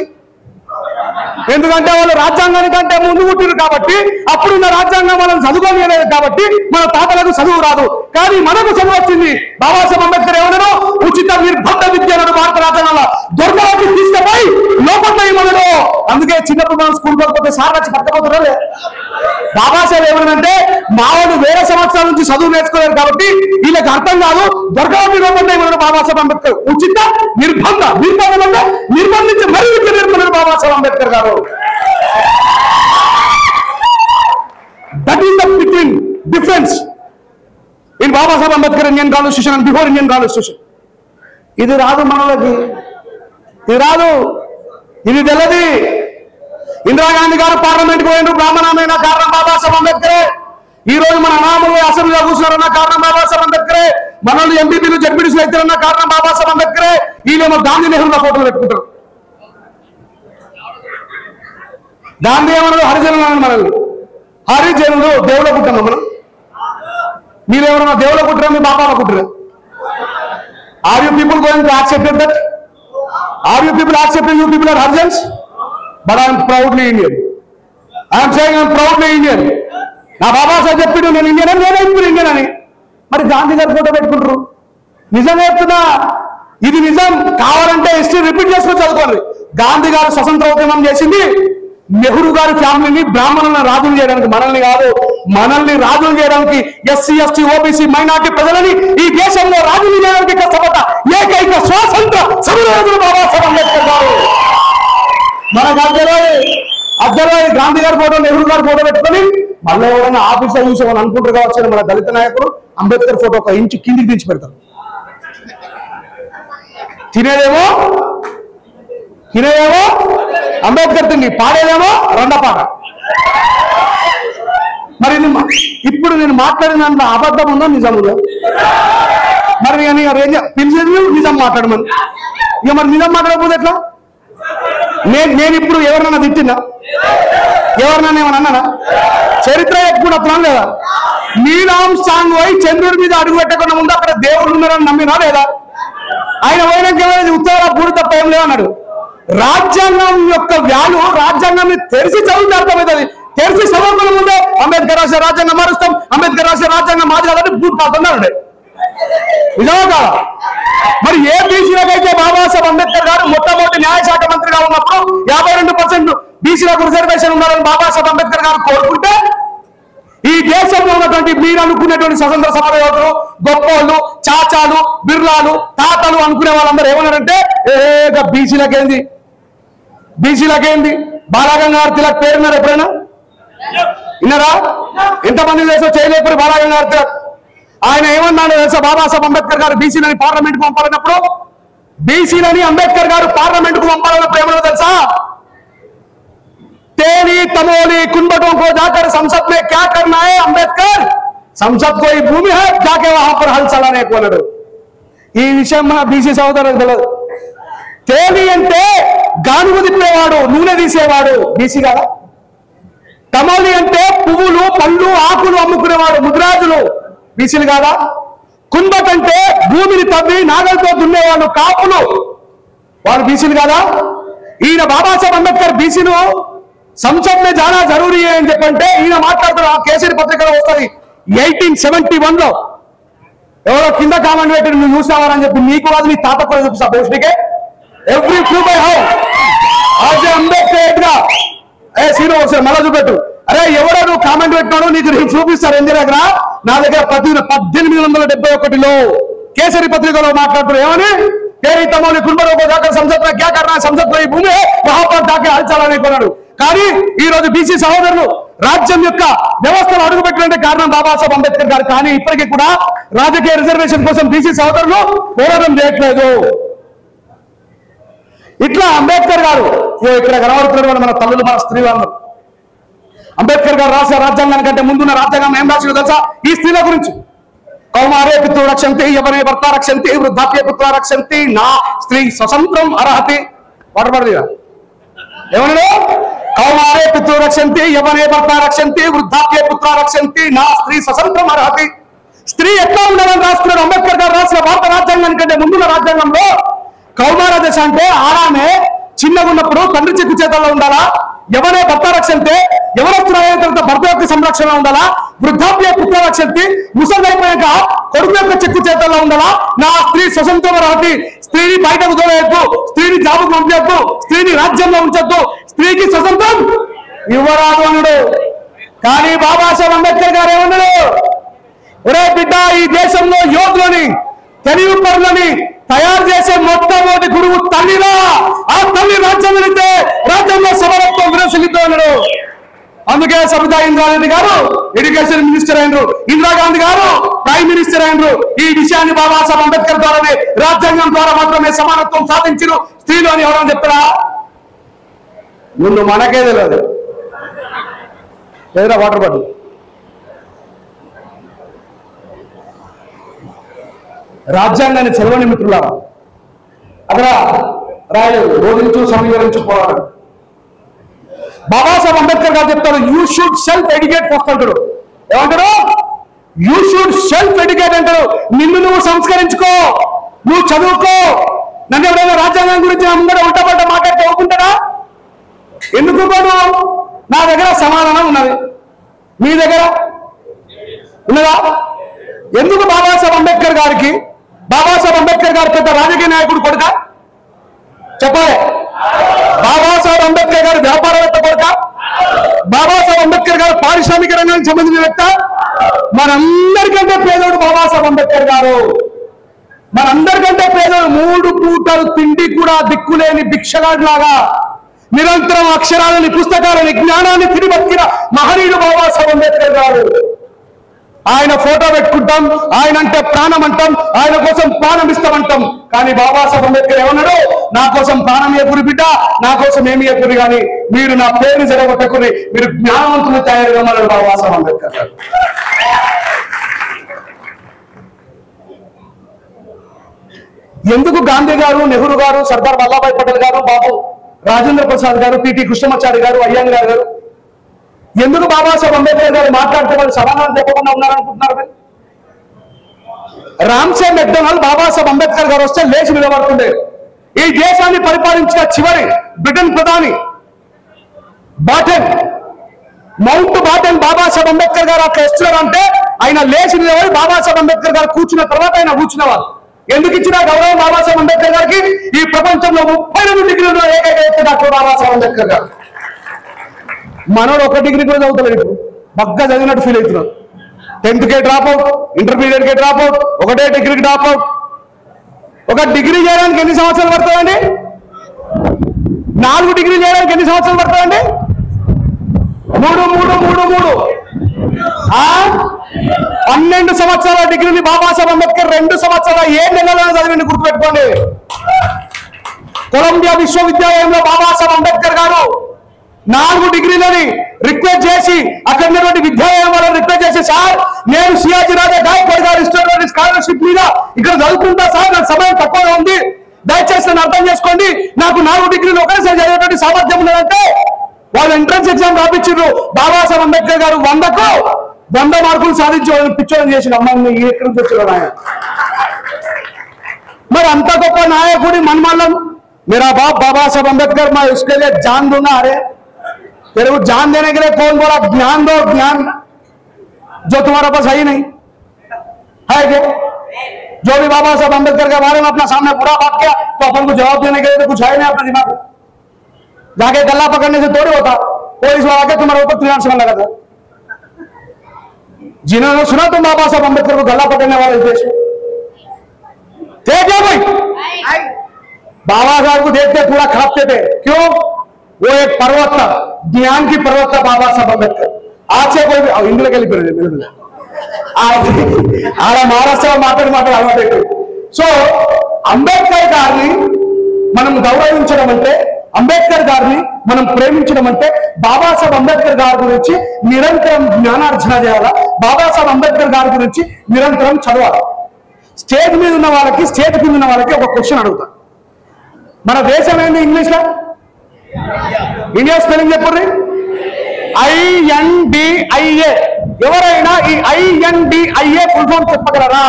A: ఎందుకంటే వాళ్ళు రాజ్యాంగానికంటే ముందు పుట్టిరు కాబట్టి, అప్పుడున్న రాజ్యాంగం మనం చదువుకోలేదు కాబట్టి మన తాతలకు చదువు రాదు. కానీ మనకు చదువు వచ్చింది. బాబాసాహెబ్ అంబేద్కర్ ఏమన్నాడు? ఉచిత నిర్బంధ విద్య అన్నాడు భారత రాజ్యాంగంలో. దొరకవాటిని తీసుకుపోయి లోపల మనలో. అందుకే చిన్నప్పుడు మనం స్కూల్ పోకపోతే సార్ వచ్చి పట్టకపోతున్నారే. బాబాసాహెబ్ ఏమన్నాడంటే మావాడు వేరే సంవత్సరాల నుంచి చదువు నేర్చుకోలేరు కాబట్టి వీళ్ళకి అర్థం కాదు, దొరకవాటి లోపల ఏమన్నాడు బాబాసాహెబ్ అంబేద్కర్? ఉచిత నిర్బంధంలో నిర్బంధించి మరీ విద్య నేర్పున్నాడు బాబాసాహెబ్ అంబేద్కర్ గారు. That is the between difference in Baba Saheb Ambedkar Indian Constitution and before Indian Constitution. ఇది రాదు మనలోకి, ఇది రాదు, ఇది తెల్లది. ఇందిరాగాంధీ గారు పార్లమెంట్కి పోయిన బ్రాహ్మణమైన కారణం బాబాసాహెబ్ అంబేద్కరే. ఈ రోజు మన అనామలు అసెంబ్లీలో కూర్చున్నారన్న కారణం బాబాసాహెబ్ అంబేద్కరే. మనల్ని ఎంపీపీలు జడ్పీటీసీలు అవుతారన్న కారణం బాబాసాహెబ్ అంబేద్కరే. వీళ్ళేమో గాంధీ నెహ్రూల ఫోటోలు పెట్టుకుంటారు. గాంధీ ఏమన్నారు? హరిజనులు అన్నారు. మనల్ని హరిజనులు దేవుళ్ళ కుట్టాము మనం. మీరేమన్నా దేవుళ్ళ కుట్టారా? మీ బాబాల కుట్టారా? Are you people going to accept that? Are you people accepting you people are Harijans? But I'm proudly Indian. I'm saying I'm proudly Indian. నా బాబాసాహెబ్ చెప్పిండు నేను ఇండియన్ అని, నేనే ఇప్పుడు ఇండియన్ అని. మరి గాంధీ గారి ఫోటో పెట్టుకుంటారు. నిజం చెప్తున్నా, ఇది నిజం. కావాలంటే హిస్టరీ రిపీట్ చేసుకొని చదువుకోండి. గాంధీ గారు స్వతంత్ర ఉద్యమం చేసింది నెహ్రూ గారి ఫ్యామిలీని బ్రాహ్మణులను రాజులు చేయడానికి, మనల్ని కాదు. మనల్ని రాజులు చేయడానికి, ఎస్సీ ఎస్టీ ఓబీసీ మైనార్టీ ప్రజలని ఈ దేశంలో రాజులు చేయడానికి కష్టపడ్డ ఏకైక స్వాతంత్ర సమరయోధుడు బాబాసాహెబ్ అంబేద్కర్ గారు. మనకు అద్దెలో గాంధీ గారి ఫోటో నెహ్రూ గారి ఫోటో పెట్టుకొని మళ్ళీ ఎవరైనా ఆఫీసులో చూసామని అనుకుంటారు కావచ్చు. మన దళిత నాయకుడు అంబేద్కర్ ఫోటో ఒక ఇంచు కిందికి దించి పెడతారు. తినేదేమో అంబేద్కర్ తిండి, పాడేదేమో రెండపాట. మరి ఇప్పుడు నేను మాట్లాడిన దాంట్లో అబద్ధం ఉందో నిజం ఉందో? మరి పిలిచేది నిజం మాట్లాడమని. ఇక మరి నిజం మాట్లాడకపోతే ఎట్లా? నేను ఇప్పుడు ఎవరినన్నా తిట్టినా, ఎవరినన్నా ఏమన్నా అన్నానా? చరిత్ర చెప్పుకున్నప్పుడు లేదా? నీల్ ఆర్మ్స్ట్రాంగ్ పోయి చంద్రుడి మీద అడుగు పెట్టకుండా ముందు అక్కడ దేవుళ్ళు ఉన్నారని నమ్మినా లేదా? ఆయన పోయినాక ఏమైనా ఉత్తరాల పూడి తప్ప ఏం లేవన్నాడు. రాజ్యాంగం యొక్క వాల్యూ రాజ్యాంగాన్ని తెలిసి చదివితే అర్థమవుతుంది. తెలిసి చదవకుండా ముందే అంబేద్కర్ రాసిన రాజ్యాంగం మారుస్తాం, అంబేద్కర్ రాసిన రాజ్యాంగం మాది కాదని బూట్ పాడుతున్నాడు. నిజమా కాదా? మరి ఏ బీసీలకైతే బాబాసాహెబ్ అంబేద్కర్ గారు మొట్టమొదటి న్యాయశాఖ మంత్రిగా ఉన్నప్పుడు 52% బీసీలకు రిజర్వేషన్ ఉండాలని బాబాసాహెబ్ అంబేద్కర్ గారు కోరుకుంటే, ఈ దేశంలో ఉన్నటువంటి మీరు అనుకునేటువంటి స్వతంత్ర సమరయోధులు, గొప్పోళ్ళు, చాచాలు, బిర్లాలు, తాతలు అనుకునే వాళ్ళందరూ ఏమన్నారంటే బీసీలకేంది బాలగంగాధర తిలక్ పేరున్నారు. ఎప్పుడైనా విన్నారా? ఎంతమంది దేశం చేయలేకపోయి బాలగంగాధర తిలక్. ఆయన ఏమన్నాడు తెలుసా? బాబాసాహెబ్ అంబేద్కర్ గారు బీసీలని పార్లమెంట్ కు పంపాలన్నప్పుడు, బీసీలని అంబేద్కర్ గారు పార్లమెంట్ కు పంపాలన్నప్పుడు ఏమన్నా తెలుసా? तेरी तमोली कुंभटों को जाकर संसद में क्या करना है अंबेडकर? संसद कोई भूमि है, जाके वहां पर हल चलाने को अన్నాడు. ఈ విషయం మన బీసీ సోదరులకు తెలియదు. తేలి అంటే గానుగు తిప్పేవాడు, నూనె తీసేవాడు బీసీ కదా. తమోలి అంటే పువ్వులు, పళ్ళు, ఆకులు అమ్ముకునేవాడు, ముద్రాజులు బీసీలు కాదా. కుంభట్ అంటే భూమిని తవ్వి నాగలతో దున్నేవాడు, కాపులు, వాడు బీసీలు కాదా. ఈయన బాబాసాహెబ్ అంబేద్కర్ బీసీలు సంసద్ మే జానా జరూరీ అని చెప్పంటే ఈయన మాట్లాడుతున్న కేసరి పత్రికలో వస్తుంది. 1871లో ఎవరో కింద కామెంట్ పెట్టి నువ్వు చూసావారని చెప్పి నీకు కాదు నీ తాత కూడా చూపిస్తా పోస్ట్కే every proof I have as Ambedkar గా సీను ఒకసారి మళ్ళా చూపెట్టు అరే ఎవరో నువ్వు కామెంట్ పెట్టినాడు నీకు నేను చూపిస్తారు ఎందు దగ్గర నా దగ్గర 1871లో కేసరి పత్రికలో మాట్లాడుతున్నారు ఏమని तेरी तमोली कुंभरों को जाकर संसद में क्या करना है संसद में भूमि है वहां पर जाके हलचलाने కొన్నాడు కానీ ఈ రోజు బీసీ సహోదరులు రాజ్యం యొక్క వ్యవస్థను అడుగుపెట్టినట్టే కారణం బాబాసాహెబ్ అంబేద్కర్ గారు కానీ ఇప్పటికీ కూడా రాజకీయ రిజర్వేషన్ కోసం బీసీ సహోదరులు పోరాటం చేయట్లేదు ఇట్లా అంబేద్కర్ గారు ఇక్కడ కనబడుతున్నారు మన తల్లులు మన స్త్రీ వాళ్ళు అంబేద్కర్ గారు రాసిన రాజ్యాంగానికంటే ముందున్న రాజ్యాంగం ఏం రాసిందో తెలుసా ఈ స్త్రీల గురించి కౌమారే పితృ రక్షంతి యవనే భర్త రక్షంతి వృద్ధాప్య పుత్ర రక్షంతి నా స్త్రీ స్వతంత్రం అర్హతి వాడబడదిగా ఏమన్నా కౌమారే పితృ రక్షంతి యవనే భర్త రక్షంతి వృద్ధాప్య పుత్ర రక్షంతి నా స్త్రీ స్వతంత్రం అర్హతి స్త్రీ ఎట్లా ఉండాలని రాసుకున్నాడు అంబేద్కర్ గారు రాసిన భారత రాజ్యాంగానికంటే ముందున్న రాజ్యాంగంలో కౌమార దశ అంటే ఆరామే చిన్నగా ఉన్నప్పుడు తండ్రి చెక్కు చేతల్లో ఉండాలా ఎవరే భర్త రక్షంతే ఎవరొస్తున్న తర్వాత భర్త యొక్క సంరక్షణలో ఉండాలా వృద్ధాప్య పుత్ర రక్షంతి ముసలి అయిపోయాక కొడుకు యొక్క చెక్కు చేతల్లో ఉండాలా నా స్త్రీ స్వతంత్రం రాతి స్త్రీని బయటకు తోలేయద్దు స్త్రీని జాబుకు పంపించద్దు స్త్రీని రాజ్యంలో ఉంచొద్దు స్త్రీకి స్వతంత్రం ఇవ్వరాదు అన్నాడు కానీ బాబాసాహెబ్ అంబేద్కర్ గారు ఏమన్నాడు ఒరే బిడ్డ ఈ దేశంలో యోధులని తెలివి పరులని తయారు చేసే మొట్టమొదటి గురువు తల్లిరా ఆ తల్లి రాజ్యం వెళితే రాజ్యంలో సమానత్వం విరసిల్లుతూ అన్నాడు అందుకే సబితా ఇంద్రారెడ్డి గారు ఎడ్యుకేషన్ మినిస్టర్ అయినరు ఇందిరాగాంధీ గారు ప్రైమ్ మినిస్టర్ అయినరు ఈ విషయాన్ని బాబాసాహెబ్ అంబేద్కర్ ద్వారానే రాజ్యాంగం ద్వారా మాత్రమే సమానత్వం సాధించరు స్త్రీలు అని ఎవరని చెప్పరా ముందు మనకే తెలియదు లేదా వాటర్ బాటిల్ రాజ్యాంగాన్ని చదవని మిత్రులారా అక్కడ రాయలేదు బోధించు సమీకరించు పోరాడు బాబాసాహెబ్ అంబేద్కర్ గారు చెప్తారు you should self educate first అంటాడు ఏమంటారు యూ షుడ్ సెల్ఫ్ ఎడ్యుకేట్ అంటారు నిన్ను నువ్వు సంస్కరించుకో నువ్వు చదువుకో నన్ను ఎవరైనా రాజ్యాంగం గురించి అందరూ ఉల్టపడ్డ మాట్లాడితే ఒప్పుకుంటారా ఎందుకు కూడా నా దగ్గర సమాధానం ఉన్నది మీ దగ్గర ఉన్నదా ఎందుకు బాబాసాహెబ్ అంబేద్కర్ గారికి బాబాసాహెబ్ అంబేద్కర్ గారు పెద్ద రాజకీయ నాయకుడు కొడుక చెప్పాలి బాబాసాహెబ్ అంబేద్కర్ గారు వ్యాపారవేత్త కొడుక బాబాసాహెబ్ అంబేద్కర్ గారు పారిశ్రామిక రంగానికి సంబంధించిన వ్యక్త మనందరికంటే పేదోడు బాబాసాహెబ్ అంబేద్కర్ గారు మనందరికంటే పేదోడు 3 పూటలు తిండి కూడా దిక్కులేని భిక్షగాడిలాగా నిరంతరం అక్షరాలని పుస్తకాలని జ్ఞానాన్ని తిరిగి మహనీయుడు బాబాసాహెబ్ అంబేద్కర్ గారు ఆయన ఫోటో పెట్టుకుంటాం ఆయన అంటే ప్రాణం అంటాం ఆయన కోసం ప్రాణం ఇస్తామంటాం కానీ బాబాసాహెబ్ అంబేద్కర్ ఏమన్నాడు నా కోసం ప్రాణం ఏకురి బిడ్డ నా కోసం ఏమి ఏకురి కానీ మీరు నా పేరుని జరగొట్టకుని మీరు జ్ఞానవంతులు తయారు కమ్మన్నాడు బాబాసాహెబ్ అంబేద్కర్ గారు ఎందుకు గాంధీ గారు నెహ్రూ గారు సర్దార్ వల్లభాయ్ పటేల్ గారు బాబు రాజేంద్ర ప్రసాద్ గారు పిటి కృష్ణమాచారి గారు అయ్యంగార్ గారు ఎందుకు బాబాసాహెబ్ అంబేద్కర్ గారు మాట్లాడితే వాళ్ళు సమాధానం చెప్పకుండా ఉన్నారనుకుంటున్నారు రామ్సే మెక్డొనాల్డ్ బాబాసాహెబ్ అంబేద్కర్ గారు వస్తే లేచి నిలబడుతుండే ఈ దేశాన్ని పరిపాలించిన చివరి బ్రిటన్ ప్రధాని Batten mount Batten Babasaheb Ambedkar గారు అట్లా ఇస్తున్నారంటే ఆయన లేచి నిలబడి బాబాసాహెబ్ అంబేద్కర్ గారు కూర్చున్న తర్వాత ఆయన కూర్చున్నవారు ఎందుకు ఇచ్చిన గౌరవం బాబాసాహెబ్ అంబేద్కర్ గారికి ఈ ప్రపంచంలో 32 డిగ్రీలో ఏకైక వ్యక్తి డాక్టర్ బాబాసాహెబ్ అంబేద్కర్ గారు మనోడు 1 డిగ్రీ కూడా చదువుతాడు ఇప్పుడు బగ్గా చదివినట్టు ఫీల్ అవుతున్నాడు 10th కే డ్రాప్ అవుట్ ఇంటర్మీడియట్ కే డ్రాప్ అవుట్ ఒకటే డిగ్రీకి డ్రాప్ అవుట్ ఒక డిగ్రీ చేయడానికి ఎన్ని సంవత్సరాలు పడుతుందండి 4 డిగ్రీ చేయడానికి ఎన్ని సంవత్సరాలు పడుతుందండి 3 12 సంవత్సరాల డిగ్రీని బాబాసాహెబ్ అంబేద్కర్ 2 సంవత్సరాల 7 నెలలను చదివింది గుర్తుపెట్టుకోండి కొలంబియా విశ్వవిద్యాలయంలో బాబాసాహెబ్ అంబేద్కర్ గారు 4 డిగ్రీలని రిక్వెస్ట్ చేసి అక్కడ ఉన్నటువంటి విద్యాలయం వాళ్ళని రిక్వెస్ట్ చేసి సార్ నేను సియాజీ రాజా గాయక్వాడ్ గారు ఇస్తున్నటువంటి స్కాలర్షిప్ మీద ఇక్కడ చదువుకుంటా సార్ నాకు సమయం తక్కువగా ఉంది దయచేసి నన్ను అర్థం చేసుకోండి నాకు 4 డిగ్రీలు ఒకేసారి చదివేటువంటి సామర్థ్యం ఉన్నదంటే వాళ్ళు ఎంట్రన్స్ ఎగ్జామ్ రాపించారు బాబాసాహెబ్ అంబేద్కర్ గారు 100కు 100 మార్కులు సాధించి వాళ్ళని పిచ్చోని చేసిన అమ్మాయిని ఎక్కడి నుంచి వచ్చారు ఆయన మరి అంత గొప్ప నాయకుడి మనమల్లం मेरा बाप बाबा साहब अम्बेडकर मैं उसके लिए जान दूंगा अरे तेरे को जान देने के लिए कौन बोला ज्ञान दो ज्ञान जो तुम्हारे पास है ही नहीं, है क्या? जो भी बाबा साहब अम्बेडकर के बारे में अपना सामने बुरा बात किया तो अपन को जवाब देने के लिए तो कुछ है नहीं अपने दिमाग में। जाके गला पकड़ने से थोड़ी होता, पुलिस वाला आके तुम्हारे ऊपर 3 आंसू लगा था। जिन्होंने सुना तुम बाबा साहब अम्बेडकर को गला पकड़ने वाले इस देश में थे क्या भाई? बाबा साहब को देखते थोड़ा कांपते थे, क्यों? वो एक पर्वत था, ज्ञान की पर्वत था बाबा साहब अम्बेडकर। आज से कोई इंग्लिश के लिए ఆడ మహారాష్ట్రలో మాట్లాడి అలవాటు. సో అంబేద్కర్ గారిని మనం గౌరవించడం అంటే, అంబేద్కర్ గారిని మనం ప్రేమించడం అంటే బాబాసాహెబ్ అంబేద్కర్ గారి గురించి నిరంతరం జ్ఞానార్జన చేయాలా, బాబాసాహెబ్ అంబేద్కర్ గారి గురించి నిరంతరం చదవాలి. స్టేజ్ మీద ఉన్న వాళ్ళకి, స్టేజ్ కింద ఉన్న వాళ్ళకి ఒక క్వశ్చన్ అడుగుతా. మన దేశం ఏంది ఇంగ్లీష్లో? ఇండియా స్పెల్లింగ్ చెప్పండి. INDIA. ఎవరైనా ఈ INDIA ఫుల్ ఫామ్ చెప్పగలరా?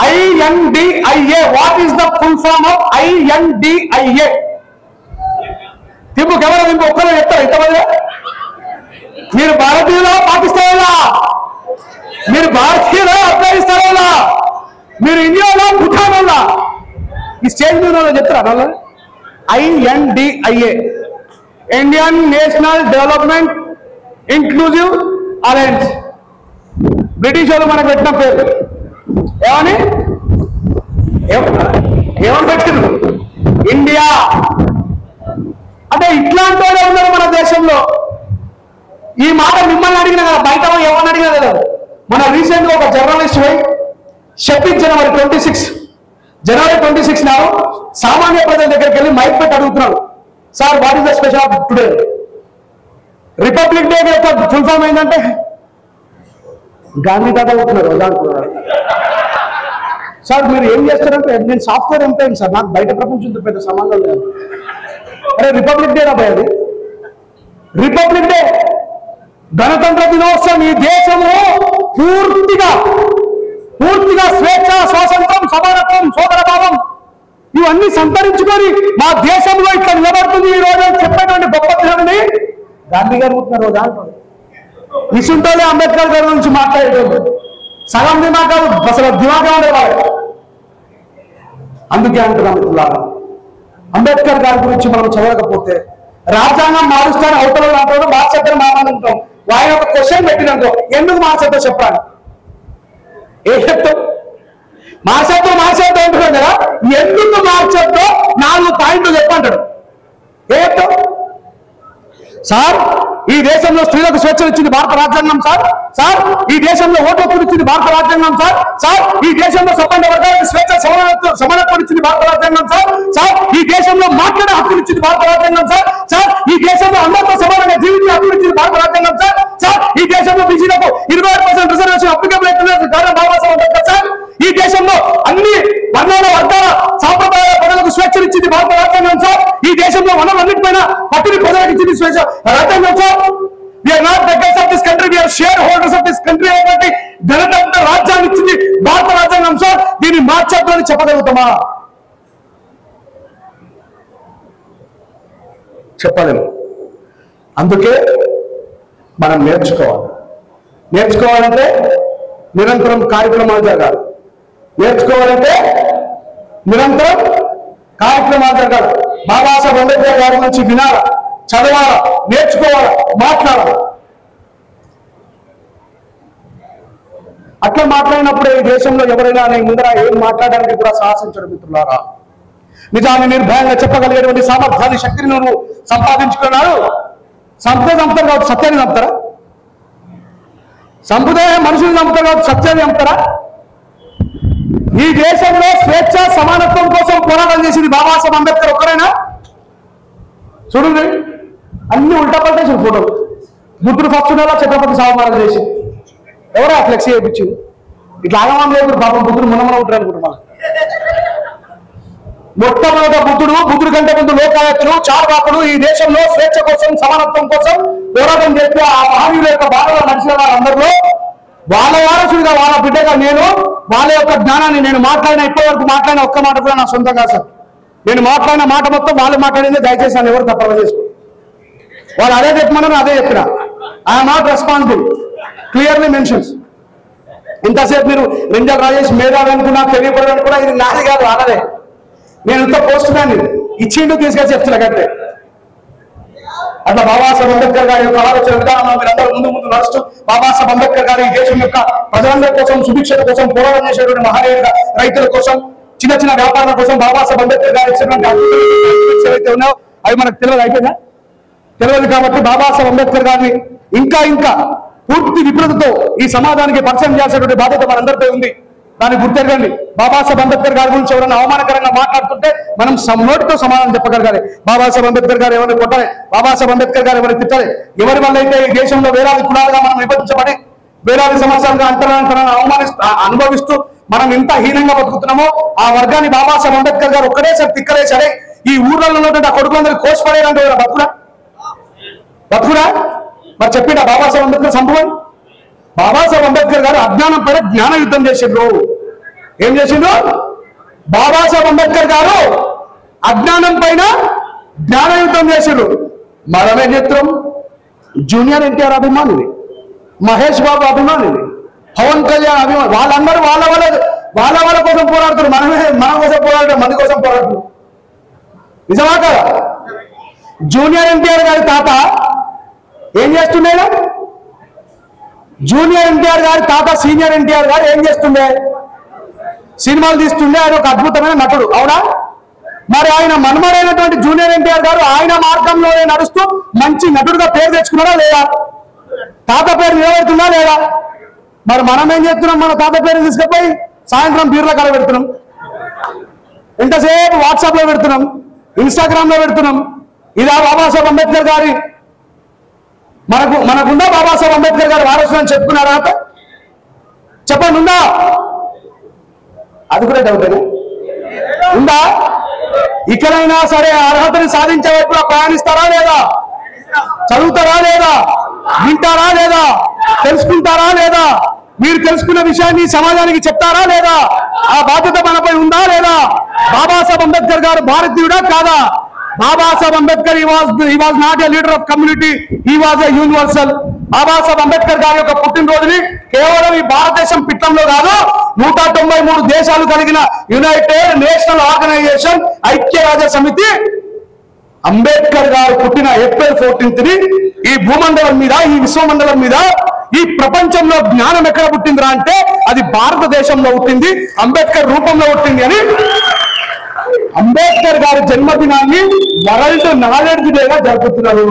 A: INDIA, what is the full form of INDIA? దింపు కెమెరా దింపు, ఒక్కరు చెప్తారు ఇంతమంది. మీరు భారతీయులా పాకిస్తానా? మీరు భారతీయులా ఆఫ్ఘనిస్తానా? మీరు ఇండియాలో భూటానా? ఈ స్టేజ్ మీద చెప్తారా? INDIA, Indian national development inclusive alliance. British వాళ్ళు మనకు పెట్టిన పేరు ఏమని పెట్టిండ్రు? ఇండియా. అంటే ఇట్లాంటి వాళ్ళే ఉన్నారు మన దేశంలో. ఈ మాట మిమ్మల్ని అడిగినా కదా, బయట ఎవరిని అడిగినా కదా. మన రీసెంట్ గా ఒక జర్నలిస్ట్ పోయి చెప్పింది జనవరి 26 నాడు సామాన్య ప్రజల దగ్గరికి వెళ్ళి మైక్ పెట్టి అడుగుతున్నాడు, sir what is the special of today? Republic day యొక్క ఫుల్ ఫామ్ ఏంటంటే గాంధీ తాత అవుతున్నారు అనుకున్నారు. సార్ మీరు ఏం చేస్తారంటే, నేను సాఫ్ట్వేర్ ఎంప్లాయీ సార్, నాకు బయట ప్రపంచంతో పెద్ద సంబంధం లేదు. అరే రిపబ్లిక్ డే రాబోయే, అది రిపబ్లిక్ డే, గణతంత్ర దినోత్సవం. ఈ దేశంలో పూర్తిగా స్వేచ్ఛ, స్వాతంత్రం, సమానత్వం, సోదరభావం ఇవన్నీ సంతరించుకొని మా దేశంలో ఇట్లా నిలబడుతుంది ఈ రోజు అని చెప్పేటువంటి గొప్ప దినాన్ని గాంధీ గారు పుట్టిన రోజు అంటారు. ఇసుంటోనే అంబేద్కర్ గారి గురించి మాట్లాడేటోళ్ళు సగం దిమాకాలు అసలు దిమాగా ఉండేవాళ్ళు. అందుకే అంటున్నాం మిత్రులారా, అంబేద్కర్ గారి గురించి మనం చదవకపోతే రాజ్యాంగం మారుస్తాను అవతల అంటాడు, మార్చేద్దాం మారాలంటాం. ఆయన ఒక క్వశ్చన్ పెట్టినందుకు ఎందుకు మార్చేద్దాం చెప్పాలి? ఏ చెప్తాం? మార్చేద్దాం అంటున్నాడు కదా, ఎందుకు మార్చేద్దాం 4 పాయింట్లు చెప్పంటాడు. ఏ చెప్తాం? సార్ ఈ దేశంలో స్త్రీలకు స్వేచ్ఛ ఇచ్చింది భారత రాజ్యాంగం సార్. ఈ దేశంలో ఓటు హక్కులు ఇచ్చింది భారత రాజ్యాంగం సార్. ఈ దేశంలో సంపన్న వర్గాలకు స్వేచ్ఛ, సమానత్వం ఇచ్చింది భారత రాజ్యాంగం సార్. ఈ దేశంలో మాట్లాడే హక్కులు ఇచ్చింది భారత రాజ్యాంగం సార్. ఈ దేశంలో అందరితో సమానంగా జీవించే హక్కులు ఇచ్చింది భారత రాజ్యాంగం సార్. ఈ దేశంలో బీసీలకు 25% రిజర్వేషన్ అప్లికబుల్ అవుతుంది బాబాసాహెబ్ అంబేద్కర్ సార్. ఈ దేశంలో అన్ని వర్ణాల వర్గాల సాంప్రదాయ ప్రజలకు స్వేచ్ఛనిచ్చింది భారత రాజ్యాంగం సార్. ఈ దేశంలో వనరులన్నిటిపైన పట్టిని ప్రజలకు ఇచ్చింది స్వేచ్ఛ రాజ్యాంగం sir. We are not beggars of this country, we are shareholders of this country అనేటువంటి గణతంత్ర రాజ్యాన్ని ఇచ్చింది భారత రాజ్యాంగం సార్. దీన్ని మార్చేద్దామని చెప్పగలుగుతామా? చెప్పలేము. అందుకే మనం నేర్చుకోవాలంటే నిరంతరం కార్యక్రమాలు జరగాలి. నేర్చుకోవాలంటే నిరంతరం కార్యక్రమాలు జరగాలి. బాబాసాహెబ్ అంబేద్కర్ గారి గురించి వినాలి, చదవాలి, నేర్చుకోవాలి, మాట్లాడాలి. అట్లా మాట్లాడినప్పుడే ఈ దేశంలో ఎవరైనా నీ ముందర ఏం మాట్లాడడానికి కూడా సాహసించడం మిత్రులారా. నిజాన్ని నిర్భయంగా చెప్పగలిగేటువంటి సామర్థ్యాన్ని, శక్తిని నువ్వు సంపాదించుకున్నాడు. చంపుతారు కాబట్టి సత్యాన్ని చంపుతారా? సంపదే మనుషులు చంపుతారు కాబట్టి సత్యాన్ని చంపుతారా? ఈ దేశంలో స్వేచ్ఛ, సమానత్వం కోసం పోరాటం చేసింది బాబాసాహెబ్ అంబేద్కర్ ఒక్కరైనా? చూడండి, అన్ని ఉల్టా పల్టేసిన ఫోటోలు. బుద్ధుడు ఫస్ట్ నెల ఛత్రపతి సావమానం చేసి ఎవరో ఫ్లెక్సీ చేయించింది. ఇట్లా ఆగమనం లేదు పాపం. బుద్ధుడు మునమన ఉంటారు అనుకుంటున్నాను. మొట్టమొదట బుద్ధుడి కంటే ముందు లోకాయత్తులు, చార్వాకులు ఈ దేశంలో స్వేచ్ఛ కోసం, సమానత్వం కోసం పోరాటం చేస్తే ఆ మహనీయుల యొక్క బాధలో నడిచిన వారందరిలో వాళ్ళ వారసుడిగా, వాళ్ళ బిడ్డగా నేను వాళ్ళ యొక్క జ్ఞానాన్ని నేను ఇప్పటి వరకు మాట్లాడిన ఒక్క మాట కూడా నా సొంతంగా సార్. నేను మాట్లాడిన మాట మొత్తం వాళ్ళు మాట్లాడిందే. దయచేసి నన్ను ఎవరు తప్పగా చేసుకో. వాళ్ళు అదే చెప్పమన్నారు, అదే చెప్పిన. I'm not responsible, clearly mentions. ఇంతసేపు మీరు రెంజల్ రాజేష్ మేధావి అనుకున్నా, తెలియపడదు అనుకున్నా, ఇది నాది కాదు, అలానే నేను ఇంత పోస్ట్ మ్యాన్ ఇచ్చిండు తీసుకొని చెప్తున్నా కంటే. అట్లా బాబాసాహెబ్ అంబేద్కర్ గారి యొక్క ఆలోచన విధానం మీరందరూ ముందు ముందు నడుస్తూ బాబాసాహెబ్ అంబేద్కర్ గారి దేశం యొక్క ప్రజలందరి కోసం, సుభిక్షత కోసం పోరాటం చేసేటువంటి మహనీయుల, రైతుల కోసం, చిన్న చిన్న వ్యాపారాల కోసం బాబాసాహెబ్ అంబేద్కర్ గారు ఇచ్చినటువంటి ఏవైతే ఉన్నాయో అవి మనకు తెలియదు, అయిపోయిందా? తెలియదు. కాబట్టి బాబాసాహెబ్ అంబేద్కర్ గారిని ఇంకా ఇంకా పూర్తి విప్రతతో ఈ సమాజానికి పరిచయం చేసేటువంటి బాధ్యత మనందరిపై ఉంది. దాన్ని గుర్తెరగండి. బాబాసాహెబ్ అంబేద్కర్ గారి గురించి ఎవరైనా అవమానకరంగా మాట్లాడుతుంటే మనం నోటితో సమాధానం చెప్పగలగాలి. బాబాసాహెబ్ అంబేద్కర్ గారు ఎవరిని కొట్టాలి, బాబాసాహెబ్ అంబేద్కర్ గారు ఎవరిని తిట్టాలి. ఎవరి వల్ల అయితే ఈ దేశంలో వేలాది కులాలుగా మనం విభజించబడి వేలాది సంవత్సరాలుగా అంతరాంతరాన్ని అనుభవిస్తూ మనం ఎంత హీనంగా బతుకుతున్నామో ఆ వర్గాన్ని బాబాసాహెబ్ అంబేద్కర్ గారు ఒక్కడేసారి తిక్కలేసరే ఈ ఊర్లలో ఉన్నటువంటి ఆ కొడుకులందరూ కోసిపడేయాలంటే బతుకురా మరి చెప్పిండా బాబాసాహెబ్ అంబేద్కర్ సంభవం? బాబాసాహెబ్ అంబేద్కర్ గారు అజ్ఞానం పైన జ్ఞాన యుద్ధం చేసిండ్రు. ఏం చేసిండ్రు? బాబాసాహెబ్ అంబేద్కర్ గారు అజ్ఞానం పైన జ్ఞాన యుద్ధం చేసిండ్రు. మనమేం చెప్తాం? జూనియర్ ఎన్టీఆర్ అభిమానులు, మహేష్ బాబు అభిమానులు, పవన్ కళ్యాణ్ అభిమానులు, వాళ్ళందరూ వాళ్ళ వాళ్ళ కోసం పోరాడుతారు. మన కోసం పోరాడతారు, మంది కోసం పోరాడుతారు. నిజమా కదా? జూనియర్ ఎన్టీఆర్ గారి తాత ఏం చేస్తున్నాడు? జూనియర్ ఎన్టీఆర్ గారి తాత సీనియర్ ఎన్టీఆర్ గారు ఏం చేస్తుండే? సినిమాలు తీస్తుండే. ఆయన ఒక అద్భుతమైన నటుడు, అవునా? మరి ఆయన మనమడైనటువంటి జూనియర్ ఎన్టీఆర్ గారు ఆయన మార్గంలోనే నడుస్తూ మంచి నటుడుగా పేరు తెచ్చుకున్నాడా లేదా? తాత పేరు నిలబెడుతుందా లేదా? మరి మనం ఏం చేస్తున్నాం? మన తాత పేరు తీసుకుపోయి సాయంత్రం బీర్ల కాడ పెడుతున్నాం, ఎంతసేపు వాట్సాప్ లో పెడుతున్నాం, ఇన్స్టాగ్రామ్ లో పెడుతున్నాం. ఇదా బాబాసాహెబ్ అంబేద్కర్ గారి మనకుందా బాబాసాహెబ్ అంబేద్కర్ గారి వారసులని చెప్పుకున్నారా? చెప్పండి, ఉందా? అది కూడా డౌటేనా? ఉందా? ఇకనైనా సరే అర్హతని సాధించే వైపులా ప్రయాణిస్తారా లేదా? చదువుతారా లేదా? వింటారా లేదా? తెలుసుకుంటారా లేదా? మీరు తెలుసుకున్న విషయాన్ని సమాజానికి చెప్తారా లేదా? ఆ బాధ్యత మనపై ఉందా లేదా? బాబాసాహెబ్ అంబేద్కర్ గారు భారతీయుడా కాదా? Babasaheb Ambedkar he was not a leader of community, he was a universal. Babasaheb Ambedkar గారి యొక్క పుట్టినరోజుని కేవలం ఈ భారతదేశం పిట్లంలో కాదు, 193 దేశాలు కలిగిన యునైటెడ్ నేషనల్ ఆర్గనైజేషన్ ఐక్యరాజ్య సమితి అంబేద్కర్ గారు పుట్టిన ఏప్రిల్ 14ని ఈ భూమండలం మీద, ఈ విశ్వమండలం మీద, ఈ ప్రపంచంలో జ్ఞానం ఎక్కడ పుట్టిందిరా అంటే అది భారతదేశంలో పుట్టింది, అంబేద్కర్ రూపంలో పుట్టింది అని అంబేద్కర్ గారి జన్మదినాన్ని వరల్డ్ నాలెడ్జ్ డేగా జరుపుతున్నారు.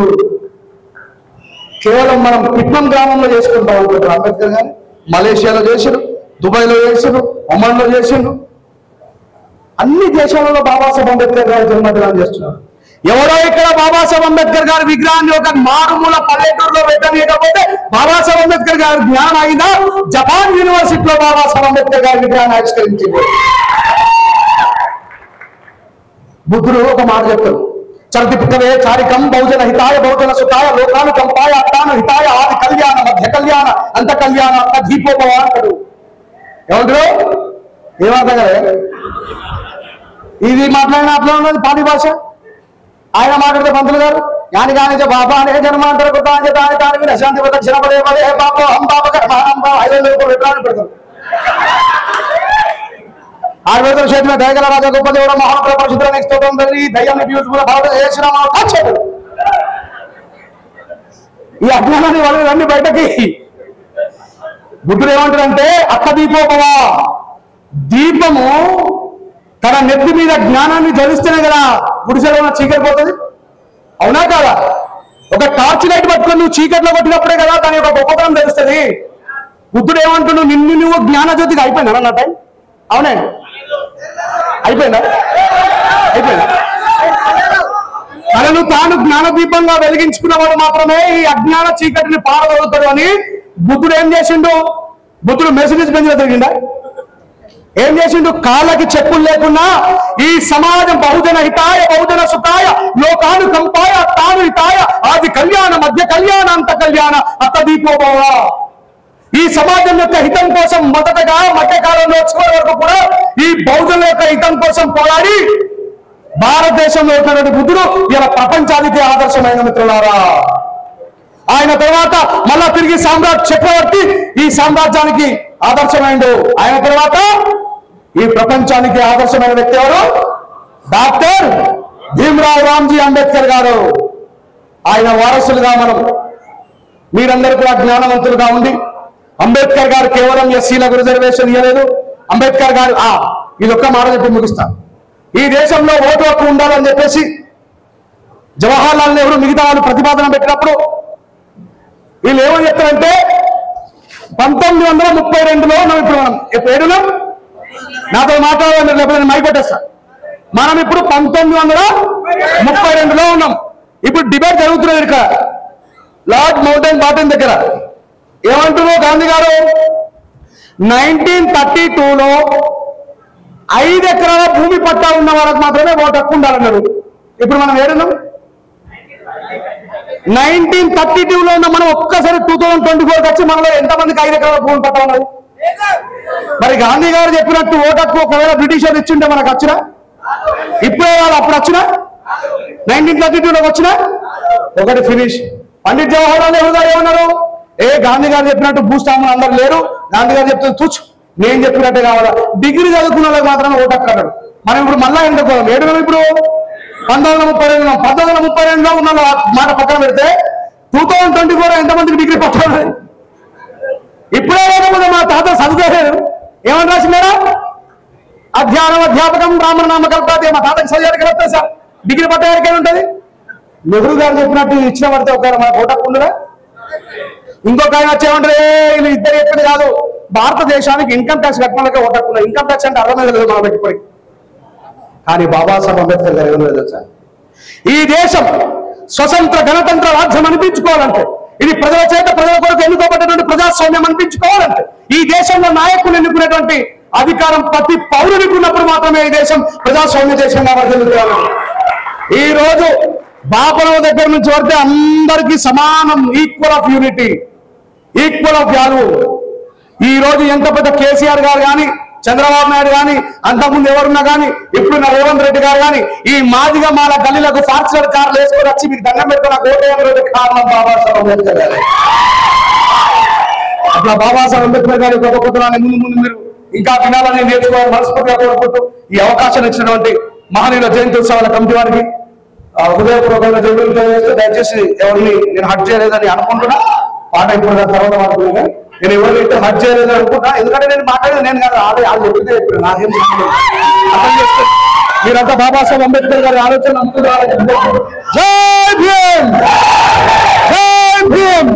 A: కేవలం మనం పిట్నం గ్రామంలో చేసుకుంటాం అనుకుంటారు. అంబేద్కర్ గారు మలేషియాలో చేసారు, దుబాయ్లో చేసారు, ఒమన్లో చేసిండ్రు. అన్ని దేశాలలో బాబాసాహెబ్ అంబేద్కర్ గారి జన్మదినాన్ని చేస్తున్నారు. ఎవరో ఇక్కడ బాబాసాహెబ్ అంబేద్కర్ గారి విగ్రహాన్ని ఒక మారుమూల పల్లెటూరులో పెట్టనీయకపోతే బాబాసాహెబ్ అంబేద్కర్ గారి జ్ఞానం అయిందా? జపాన్ యూనివర్సిటీలో బాబాసాహెబ్ అంబేద్కర్ గారి విగ్రహాన్ని ఆవిష్కరించింది. బుద్ధుడు ఒక మాట చెప్తారు, చరతి పిక్కవే చారికం బహుజన హితాయ బహుజన సుఖాయ లోకాను కంపాయ అత్తాను హితాయ ఆది కళ్యాణ మధ్య కళ్యాణ అంత కళ్యాణ అంత దీపోపవ అంటాడు. ఏమంటారు? ఏమంటారు కదా? ఇది మాట్లాడిన అట్లా ఉన్నది పాడి భాష. ఆయన మాట్లాడితే పంతులు గారు యాని కానీ బాబా అనే జన్మాంతర దాని అశాంతి ప్రదక్షిణ పడే పదే బాబా హం బాబా కర్మ 500 రూపాయలు పెడతారు. ఆయుర్వేదం క్షేత్ర దయగల రాజా గొప్ప దేవుడు మహాప్రభుత్వం స్తోత్రం తల్లి దయ్యాన్ని బ్యూటిఫుల్ భారత ఈ అజ్ఞానాన్ని వాళ్ళు అన్ని బయటకి. బుద్ధుడు ఏమంటాడంటే అక్క దీపోపవ, దీపము తన నెత్తి మీద జ్ఞానాన్ని జలిస్తేనే కదా గుడిసెలో ఉన్న చీకటి పోతుంది, అవునా కాదా? ఒక టార్చ్ లైట్ పట్టుకొని నువ్వు చీకట్లో కొట్టినప్పుడే కదా దాని యొక్క గొప్పతనం తెలుస్తుంది. బుద్ధుడు ఏమంటున్నావు? నువ్వు జ్ఞానజ్యోతిగా అయిపోయినా నా టైం? అవునే అయిపోయిందా? తనను తాను జ్ఞానదీపంగా వెలిగించుకున్నవాడు మాత్రమే ఈ అజ్ఞాన చీకటిని పారగలుగుతాడు అని బుద్ధుడు ఏం చేసిండు? బుద్ధుడు మెసేజ్ పెంచిన తిరిగిందా? ఏం చేసిండు? కాళ్ళకి చెప్పులు లేకున్నా ఈ సమాజం బహుజన హితాయ బహుజన సుఖాయ లోకాను కంపాయ తాను హితాయ ఆది కళ్యాణ మధ్య కళ్యాణ అంత కళ్యాణ అత్త దీపోభవ. ఈ సమాజం యొక్క హితం కోసం మొదటగా మధ్యకాలంలో చివరి వరకు కూడా ఈ బహుజనుల యొక్క హితం కోసం పోరాడి భారతదేశంలో ఉన్నటువంటి బుద్ధుడు ఇలా ప్రపంచానికి ఆదర్శమైన మిత్రులారా. ఆయన తర్వాత మళ్ళా తిరిగి సామ్రాట్ చక్రవర్తి ఈ సామ్రాజ్యానికి ఆదర్శమైండు. ఆయన తర్వాత ఈ ప్రపంచానికి ఆదర్శమైన వ్యక్తి ఎవరు? డాక్టర్ భీమ్రావ్ రామ్జీ అంబేద్కర్ గారు. ఆయన వారసులుగా మనం మీరందరూ కూడా జ్ఞానవంతులుగా ఉండి, అంబేద్కర్ గారు కేవలం ఎస్సీలకు రిజర్వేషన్ ఇవ్వలేదు. అంబేద్కర్ గారు ఇదొక్క మాట చెప్పి ముగిస్తాను. ఈ దేశంలో ఓటు హక్కు ఉండాలని చెప్పేసి జవహర్లాల్ నెహ్రూ మిగతా వాళ్ళు ప్రతిపాదన పెట్టినప్పుడు వీళ్ళు ఏమని చెప్తారంటే 1932లో ఉన్నాం. ఇప్పుడు మనం ఏడులో నాతో మాట్లాడాలని లేకపోతే నేను మైకొట్టేస్తా. మనం ఇప్పుడు 1932లో ఉన్నాం. ఇప్పుడు డిబేట్ జరుగుతున్నది ఇక్కడ లార్డ్ మౌంటైన్ బాటన్ దగ్గర. ఏమంటున్నావు గాంధీ గారు? 1932లో 5 ఎకరాల భూమి పట్టా ఉన్న వాళ్ళకి మాత్రమే ఓటు హక్కు ఉండాలన్నారు. ఇప్పుడు మనం ఏడున్నాం? 1932లో ఉన్న మనం ఒక్కసారి 2024 వచ్చి మనలో ఎంతమందికి 5 ఎకరాల భూమి పట్టా ఉన్నది? మరి గాంధీ గారు చెప్పినట్టు ఓటు హక్కు ఒకవేళ బ్రిటిష్ వాళ్ళు ఇచ్చింటే మనకు వచ్చినా? ఇప్పుడే వాళ్ళు అప్పుడు వచ్చినా? 1932లోకి వచ్చినా? ఒకటి ఫినిష్. పండిత్ జవహర్లాల్ నెహ్రూ గారు ఏమన్నారు? గాంధీ గారు చెప్పినట్టు భూస్వాములు అందరు లేరు, గాంధీ గారు చెప్తుంది తూచు, నేను చెప్పినట్టే కావాలా. డిగ్రీ చదువుకున్న వాళ్ళకి మాత్రమే ఓటు హక్కు అన్నాడు. మనం ఇప్పుడు మళ్ళా ఎందుకు ఏడు ఇప్పుడు 1932 1932లో ఉన్న మాట పక్కన పెడితే 2024 ఎంతమందికి డిగ్రీ పట్టాలి? ఇప్పుడే లేకపోతే మా తాత చదువుకోలేదు. ఏమని రాసిందారా? అధ్యానం అధ్యాపకం బ్రాహ్మణ నామకల్పతే. మా తాతకి చదివారికి వస్తుంది సార్, డిగ్రీ పట్టడానికి ఉంటుంది. నెహ్రూ గారు చెప్పినట్టు ఇచ్చిన పడితే ఒకవేళ మన ఓటు హక్కు ఉండదా? ఇంకొక ఆయన వచ్చేమంటారు, వీళ్ళు ఇద్దరు చెప్పింది కాదు, భారతదేశానికి ఇన్కమ్ ట్యాక్స్ కట్టడానికి ఓటు హక్కు ఉన్నది. ఇన్కమ్ ట్యాక్స్ అంటే అర్థమే లేదు మనం పెట్టుకోయి. కానీ బాబాసాహెబ్ అంబేద్కర్ గారు ఏమో తెలుసా? ఈ దేశం స్వతంత్ర గణతంత్ర రాజ్యం అనిపించుకోవాలంటే, ఇది ప్రజల చేత ప్రజల కొరకు ఎన్నుకోబడినటువంటి ప్రజాస్వామ్యం అనిపించుకోవాలంటే, ఈ దేశంలో నాయకులు ఎన్నుకునేటువంటి అధికారం ప్రతి పౌరునికి ఉన్నప్పుడు మాత్రమే ఈ దేశం ప్రజాస్వామ్య దేశంగా వర్ధిల్లుతుంది. ఈ రోజు బాపరావు దగ్గర నుంచి వస్తే అందరికీ సమానం, equal of unity, equal of value. ఈ రోజు ఎంత పెద్ద కేసీఆర్ గారు కానీ, చంద్రబాబు నాయుడు కానీ, అంతకుముందు ఎవరున్నా కానీ, ఇప్పుడున్న రేవంత్ రెడ్డి గారు కానీ, ఈ మాదిగా మాల గల్లీలకు ఫార్చునర్ కార్లు వేసుకొని వచ్చి మీకు దండం పెట్టుకున్న ఓటేయడం కారణం బాబాసాహెబ్ అంబేద్కర్ గారు. అట్లా బాబాసాహెబ్ అంబేద్కర్ గారి గొప్పతనాన్ని ముందు ముందు మీరు ఇంకా వినాలని నేర్చుకోవాలని మనస్ఫూర్తిగా కోరుకుంటూ ఈ అవకాశం ఇచ్చినటువంటి మహనీయుల జయంతి ఉత్సవాల కమిటీ వారికి హృదయపూర్వకంగా జరుగుతూ చేస్తే దయచేసి ఎవరిని నేను హట్ చేయలేదని అనుకుంటున్నా. పాట ఇప్పుడు తర్వాత మాట్లాడుతున్నా, నేను ఎవరైతే హట్ చేయలేదని అనుకుంటున్నా. ఎందుకంటే నేను మాట్లాడేది నేను కాదు, వాళ్ళు చెప్తే ఇప్పుడు నాకేం అర్థం చేస్తే మీరంతా బాబాసాహెబ్ అంబేద్కర్ గారి ఆలోచన జై భీమ్, జై భీమ్.